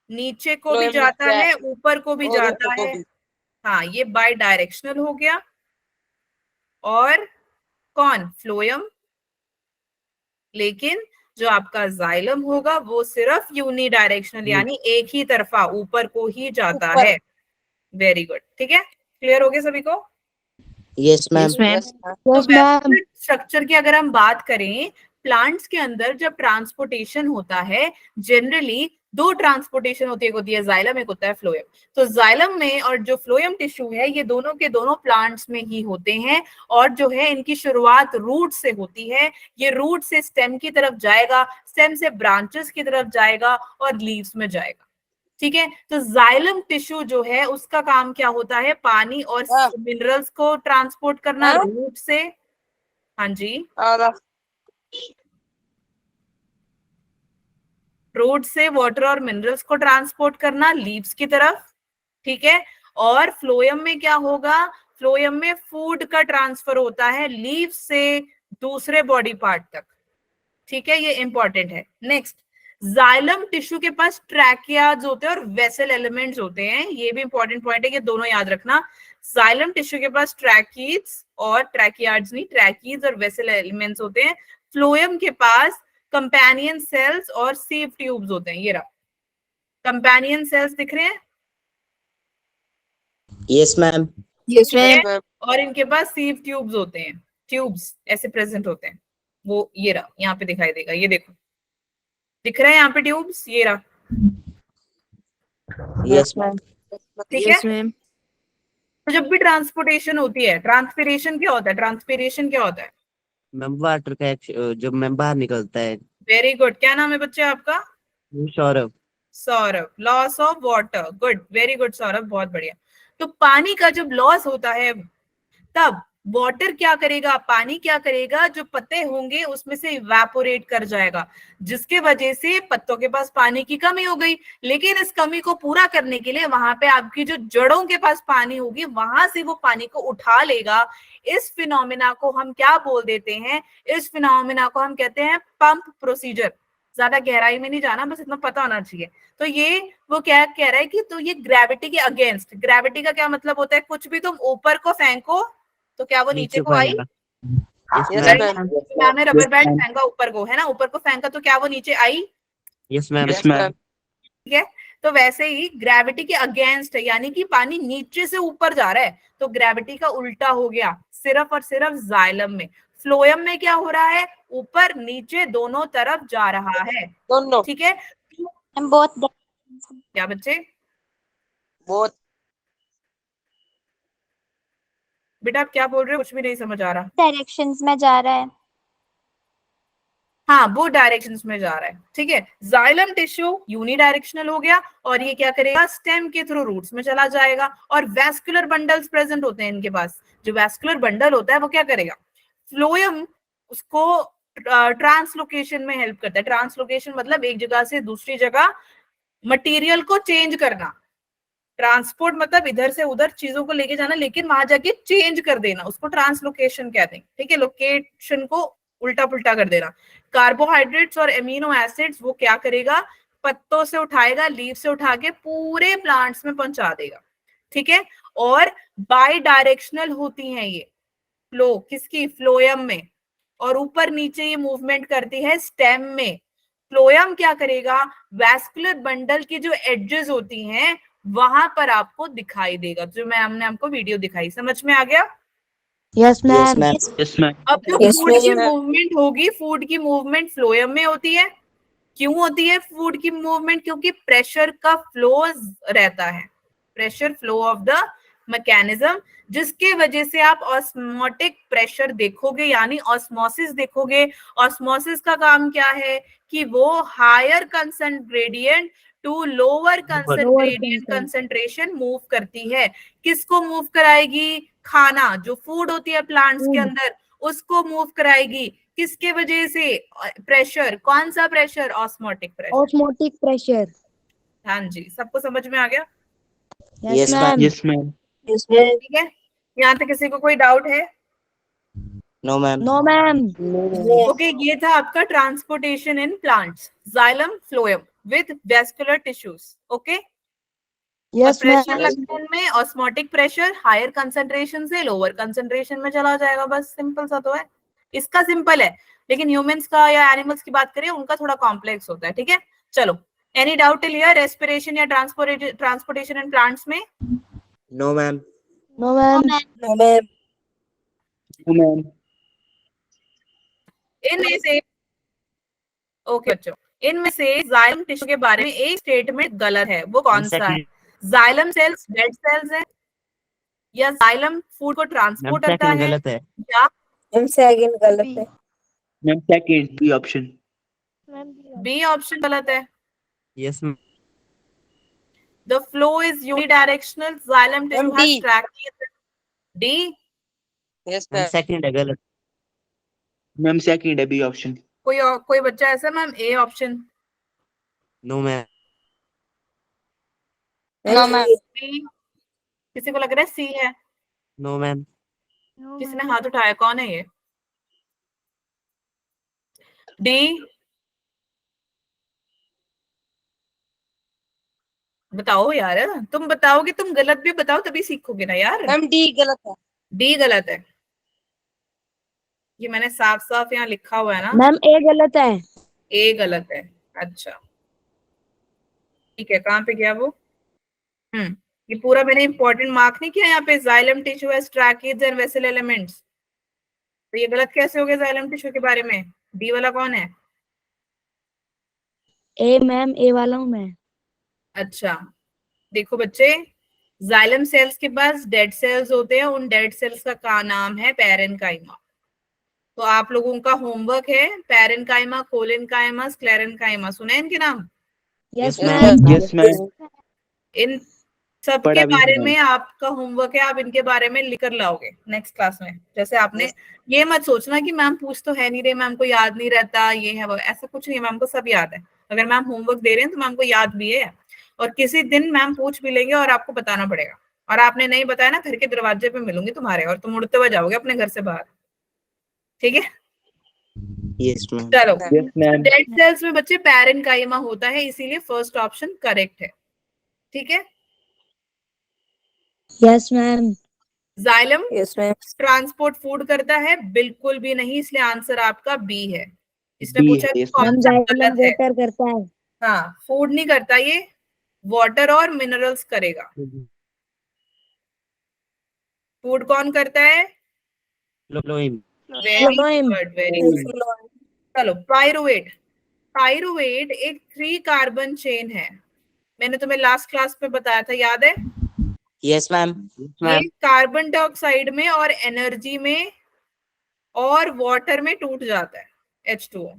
नीचे को भी फ्लोएम जाता नीचे है, ऊपर को भी और जाता ऊपर को है। भी। हाँ, ये बाई डायरेक्शनल हो गया। और कौन? फ्लोएम। लेकिन जो आपका जाइलम होगा वो सिर्फ यूनिडायरेक्शनल, यानी एक ही तरफा ऊपर को ही जाता ऊपर। है। वेरी गुड, ठीक है, क्लियर हो गया सभी को? Yes, ma'am. Yes, ma'am. Yes, ma'am. तो Yes, ma'am. वैस्कुलर स्ट्रक्चर की अगर हम बात करें, प्लांट्स के अंदर जब ट्रांसपोर्टेशन होता है, जनरली दो ट्रांसपोर्टेशन होती है, एक होती है जाइलम, एक होता है फ्लोएम। तो जाइलम में और जो फ्लोएम टिश्यू है, ये दोनों के दोनों प्लांट्स में ही होते हैं। और जो है इनकी शुरुआत रूट से होती है। ये रूट से स्टेम की तरफ जाएगा, स्टेम से ब्रांचेस की तरफ जाएगा और लीव्स में जाएगा। ठीक है, तो जाइलम टिश्यू जो है उसका काम क्या होता है? पानी और हाँ। मिनरल्स को ट्रांसपोर्ट करना हाँ। रूट से। हाँ जी, आधा। रूट से वाटर और मिनरल्स को ट्रांसपोर्ट करना लीव्स की तरफ। ठीक है, और फ्लोएम में क्या होगा? फ्लोएम में फूड का ट्रांसफर होता है लीव से दूसरे बॉडी पार्ट तक। ठीक है, ये इंपॉर्टेंट है। नेक्स्ट, जाइलम टिश्यू के पास ट्रैकियाज होते हैं और वेसल एलिमेंट्स होते हैं। ये भी इंपॉर्टेंट पॉइंट है, कि दोनों याद रखना। जाइलम टिश्यू के पास ट्रैकीज और ट्रैकियाज नहीं, ट्रैकीज और वेसल एलिमेंट्स होते हैं। फ्लोएम के पास कंपेनियन सेल्स और सीव ट्यूब्स होते हैं। ये रहा, कंपेनियन सेल्स दिख रहे हैं? Yes, ma'am. Yes, ठीक है, ma'am. ma'am. और इनके पास सीव ट्यूब्स होते हैं। ट्यूब्स ऐसे प्रेजेंट होते हैं। वो ये रहा, यहाँ पे दिखाई देगा, ये देखो, दिख रहा है यहाँ पे ट्यूब्स, ये रहा। Yes, ma'am. ठीक है, Yes, ma'am. तो जब भी ट्रांसपोर्टेशन होती है, ट्रांसपीरेशन क्या होता है? ट्रांसपीरेशन क्या होता है? मैम वाटर का जब मैम बाहर निकलता है। वेरी गुड, क्या नाम है बच्चे आपका? Saurabh. Saurabh. Loss of water, good, very good Saurabh, बहुत बढ़िया। तो पानी का जब लॉस होता है, तब वाटर क्या करेगा, पानी क्या करेगा? जो पत्ते होंगे उसमें से इवेपोरेट कर जाएगा, जिसके वजह से पत्तों के पास पानी की कमी हो गई। लेकिन इस कमी को पूरा करने के लिए वहां पे आपकी जो जड़ों के पास पानी होगी, वहां से वो पानी को उठा लेगा। इस फिनोमिना को हम क्या बोल देते हैं? इस फिनोमिना को हम कहते हैं पंप प्रोसीजर। ज्यादा गहराई में नहीं जाना, बस इतना पता होना चाहिए। तो ये वो क्या कह रहा है कि तो ये ग्रेविटी के अगेंस्ट। ग्रेविटी का क्या मतलब होता है? कुछ भी तुम ऊपर को फेंको तो क्या वो नीचे को आई? Yes, Right? ma'am. मैंने रबर बैंड फेंका ऊपर को, है ना, ऊपर को फेंका तो क्या वो नीचे आई? Yes ma'am. Yes, ma'am. ठीक है, तो वैसे ही ग्रेविटी के अगेंस्ट है, यानी कि पानी नीचे से ऊपर जा रहा है, तो ग्रेविटी का उल्टा हो गया सिर्फ और सिर्फ जाइलम में। फ्लोएम में क्या हो रहा है? ऊपर नीचे दोनों तरफ जा रहा है। दोनों। ठीक है, And both क्या बच्चे? बहुत। बेटा आप क्या बोल रहे हो? कुछ भी नहीं समझ आ रहा। डायरेक्शंस में जा रहा है। हाँ, वो डायरेक्शंस में जा रहा है। ठीक है, जाइलम टिश्यू यूनिडायरेक्शनल हो गया, और ये क्या करेगा? स्टेम के थ्रू रूट्स में चला जाएगा। और वैस्कुलर बंडल्स प्रेजेंट होते हैं इनके पास। जो वैस्कुलर बंडल होता है वो क्या करेगा? फ्लोएम उसको ट्रांसलोकेशन में हेल्प करता है। ट्रांसलोकेशन मतलब एक जगह से दूसरी जगह मटेरियल को चेंज करना। ट्रांसपोर्ट मतलब इधर से उधर चीजों को लेके जाना, लेकिन वहां जाके चेंज कर देना, उसको ट्रांसलोकेशन कहते हैं। ठीक है, लोकेशन को उल्टा पुल्टा कर देना। कार्बोहाइड्रेट्स और एमिनो एसिड्स वो क्या करेगा? पत्तों से उठाएगा, लीव से उठा के पूरे प्लांट्स में पहुंचा देगा। ठीक है, और बाई डायरेक्शनल होती हैं ये फ्लो, किसकी? फ्लोएम में। और ऊपर नीचे ये मूवमेंट करती है स्टेम में। फ्लोएम क्या करेगा? वैस्कुलर बंडल की जो एडजेस होती हैं वहां पर आपको दिखाई देगा, जो मैं हमने आपको वीडियो दिखाई। समझ में आ गया? Yes, Yes, ma'am. ma'am. Yes ma'am. अब जो Yes, फूड की ma'am. मूवमेंट होगी, फूड की मूवमेंट फ्लोएम में होती है। क्यों होती है फूड की मूवमेंट? क्योंकि प्रेशर का फ्लो रहता है, pressure flow of the mechanism, जिसके वजह से आप ऑस्मोटिक प्रेशर देखोगे, यानी ऑस्मोसिस देखोगे। ऑस्मोसिस का काम क्या है? कि वो higher concern gradient to lower gradient concentration move करती है। किसको मूव कराएगी? खाना, जो फूड होती है प्लांट्स के अंदर, उसको मूव कराएगी। किसके वजह से? प्रेशर। कौन सा pressure? Osmotic pressure. Osmotic pressure. हाँ जी, सबको समझ में आ गया? Yes, ma'am. Yes, ma'am. ठीक है, यहाँ तक किसी को कोई डाउट है? No, ma'am. No, ma'am. Okay, ये था आपका transportation in plants, xylem phloem with vascular tissues. Okay, Yes, pressure ma'am. लगता है इनमें, ऑस्मोटिक प्रेशर हायर कंसंट्रेशन से लोअर कंसंट्रेशन में चला जाएगा, बस सिंपल सा तो है। इसका सिंपल है, लेकिन ह्यूमंस का या एनिमल्स की बात करें उनका थोड़ा कॉम्प्लेक्स होता है। ठीक है, चलो, any doubt till here? Respiration या ट्रांसपोर्टेशन इन प्लांट्स में? No, ma'am. No, ma'am. No, ma'am. No, ma'am. इनमें से ओके बच्चों, इनमें से जाइलम टिश्यू के बारे में एक स्टेटमेंट गलत है, वो कौन सा है? जाइलम सेल्स डेड सेल्स है, या जाइलम फूड को ट्रांसपोर्ट करता है, गलत है। या मैम सेकंड गलत है। Ma'am, second, B option. B option गलत है? Yes the flow is unidirectional, xylem tissue Ma'am, has D. Tracheids. डी? Yes ma'am ma'am. सेकंड है गलत। Ma'am, second है B option. कोई बच्चा ऐसा? Ma'am A option. No ma'am. No, ma'am. बी? किसी को लग रहा है सी है? नो मैम। किसने हाथ उठाया? कौन है ये? डी? बताओ यार, तुम बताओगे, तुम गलत भी बताओ तभी सीखोगे ना यार। मैम डी गलत है। डी गलत है, ये मैंने साफ साफ यहाँ लिखा हुआ है ना। मैम ए गलत है। ए गलत है, अच्छा ठीक है, कहाँ पे गया वो? ये पूरा मैंने इंपॉर्टेंट मार्क नहीं किया यहाँ पे। Xylem tissue has tracheids and vessel elements, तो ये गलत कैसे हो गया जाइलम टिश्यू के बारे में? डी वाला कौन है? ए मैम, ए वाला हूँ मैं। अच्छा, देखो बच्चे, जाइलम सेल्स के पास डेड सेल्स होते हैं, उन डेड सेल्स का नाम है पैरेन्काइमा। तो आप लोगों का होमवर्क है पैरेन्काइमा, कोलेनकाइमा, स्क्लेरेन्काइमा। सुने इनके नाम? Yes, Yes, ma'am. Yes, ma'am. इन सब पढ़ा के भी बारे है। में आपका होमवर्क है, आप इनके बारे में लिख कर लाओगे नेक्स्ट क्लास में। जैसे आपने ये मत सोचना कि मैम पूछ तो है नहीं रहे, मैम को याद नहीं रहता, ये है वो, ऐसा कुछ नहीं है, मैम को सब याद है। अगर मैम होमवर्क दे रहे हैं तो मैम को याद भी है, और किसी दिन मैम पूछ भी लेंगे और आपको बताना पड़ेगा। और आपने नहीं बताया ना, घर के दरवाजे पे मिलूंगी तुम्हारे, और तुम उड़ते हुए जाओगे अपने घर से बाहर। ठीक है, Yes, ma'am. चलो। Yes, ma'am. डेड सेल्स में बच्चे पैरेन्काइमा होता है, इसीलिए फर्स्ट ऑप्शन करेक्ट है। ठीक है, Yes, ma'am. Xylem yes ma'am. Transport food करता है? बिल्कुल भी नहीं, इसलिए आंसर आपका बी है। इसने B पूछा है, कि yes, कौन मैम सा जाइलम गलत है। वाटर करता है। हाँ, फूड नहीं करता ये, वाटर और मिनरल्स करेगा। फूड कौन करता है? Phloem. Very Phloem. Good, very good. चलो, पायरुवेट। पायरुवेट एक 3 कार्बन चेन है, मैंने तुम्हें लास्ट क्लास में बताया था, याद है? Yes, ma'am. ये कार्बन डाइऑक्साइड में और एनर्जी में और वाटर में टूट जाता है, H2O।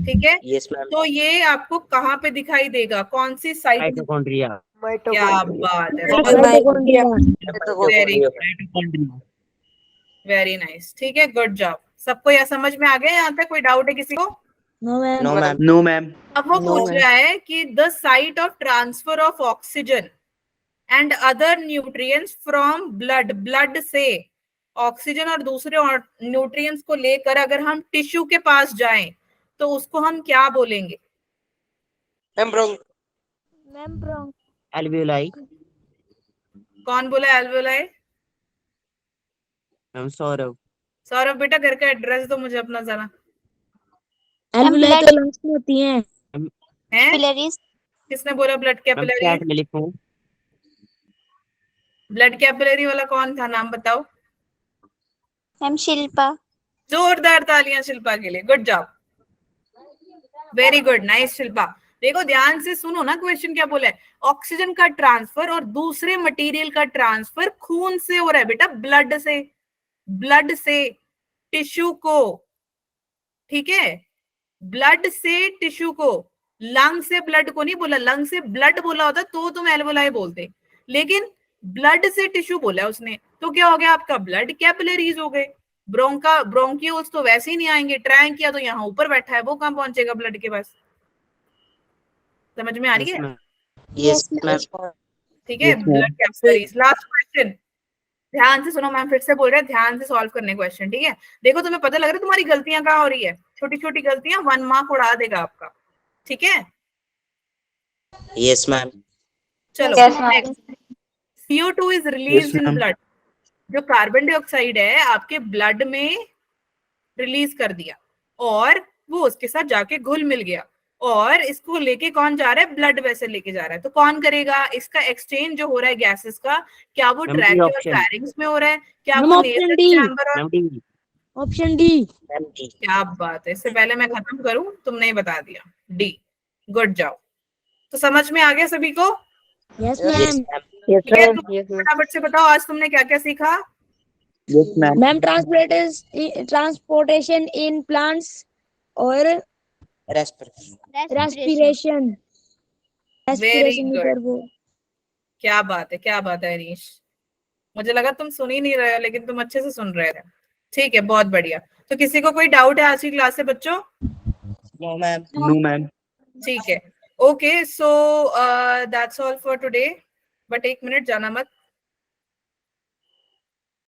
ठीक है, Yes, ma'am. तो ये आपको कहाँ पे दिखाई देगा? कौन सी साइट? माइटोकॉन्ड्रिया। क्या बात है, Mitochondria. Mitochondria. Very nice. ठीक है, गुड जॉब। सबको यह समझ में आ गया? यहाँ तक कोई डाउट है किसी को? No, ma'am. No, ma'am. No, ma'am. अब वो पूछ रहा है कि the site of transfer of oxygen and other nutrients from blood, blood से ऑक्सीजन और दूसरे न्यूट्रिएंट्स को लेकर अगर हम टिश्यू के पास जाएं तो उसको हम क्या बोलेंगे? मैम ब्रोंक। मैम ब्रोंक। एल्वियोलाई। कौन बोला एल्वियोलाई? मैम सौरभ। सौरभ बेटा, घर का एड्रेस दो मुझे अपना जरा। Alveoli तो लंग्स में होती हैं। हैं? कैपिलरीज। किसने बोला ब्लड मैम कैपिलरी? चैट में लिखूं? ब्लड कैपिलरी वाला कौन था, नाम बताओ। मैम शिल्पा। जोरदार तालियां शिल्पा के लिए, good job, very good, nice Shilpa. देखो ध्यान से सुनो ना, क्वेश्चन क्या बोला है? ऑक्सीजन का ट्रांसफर और दूसरे मटेरियल का ट्रांसफर खून से हो रहा है बेटा, ब्लड से, ब्लड से टिश्यू को। ठीक है, ब्लड से टिश्यू को, लंग से ब्लड को नहीं बोला, लंग से ब्लड बोला होता तो तुम एल्वोलाई बोलते, लेकिन ब्लड से टिश्यू बोला है उसने, तो क्या हो गया आपका ब्लड कैपिलरीज हो गए। ब्रोंकियोल्स तो वैसे ही नहीं आएंगे, ट्रैंकिया तो यहाँ ऊपर बैठा है, वो कहाँ पहुंचेगा ब्लड के पास। समझ में आ रही है? Yes, ma'am. ठीक है, Yes, ma'am. Blood capillaries. Last question, ध्यान से सुनो, मैम फिर से बोल रहे हैं ध्यान से सॉल्व करने क्वेश्चन, ठीक है। देखो तुम्हें पता लग रहा है तुम्हारी गलतियां कहाँ हो रही है, छोटी छोटी गलतियां 1 मार्क उड़ा देगा आपका, ठीक है। Yes, ma'am. चलो Yes, ma'am. next. CO2 is release Yes, in ma'am. Blood. जो कार्बन डाइऑक्साइड है आपके ब्लड में रिलीज कर दिया और वो उसके साथ जाके घुल मिल गया, और इसको लेके कौन जा रहा है, ब्लड वेसल लेके जा रहा है। तो कौन करेगा इसका एक्सचेंज जो हो रहा है गैसेस का, क्या वो Ma'am, ट्रैक और option. फैरिंग्स में हो रहा है, क्या Ma'am, वो option नेजल D. चैम्बर और ma'am D. Option D. Ma'am, D. क्या बात है, इससे पहले मैं खत्म करूं तुमने ही बता दिया, डी। गुड जाओ। तो समझ में आ गया सभी को? Yes Yes, ma'am. ma'am. ठीक है, तो फटाफट से बताओ आज तुमने क्या क्या सीखा। Yes, ma'am. Ma'am transportation in plants और Respiration. रेस्पिरेशन। Respiration good. मीटर वो। क्या बात है, क्या बात है अनीश, मुझे लगा तुम सुन ही नहीं रहे हो, लेकिन तुम अच्छे से सुन रहे थे। ठीक है, बहुत बढ़िया। तो किसी को कोई डाउट है आज की क्लास से बच्चों? No, ma'am. No, ma'am. ठीक है, okay, so that's all for today. But एक मिनट जाना मत,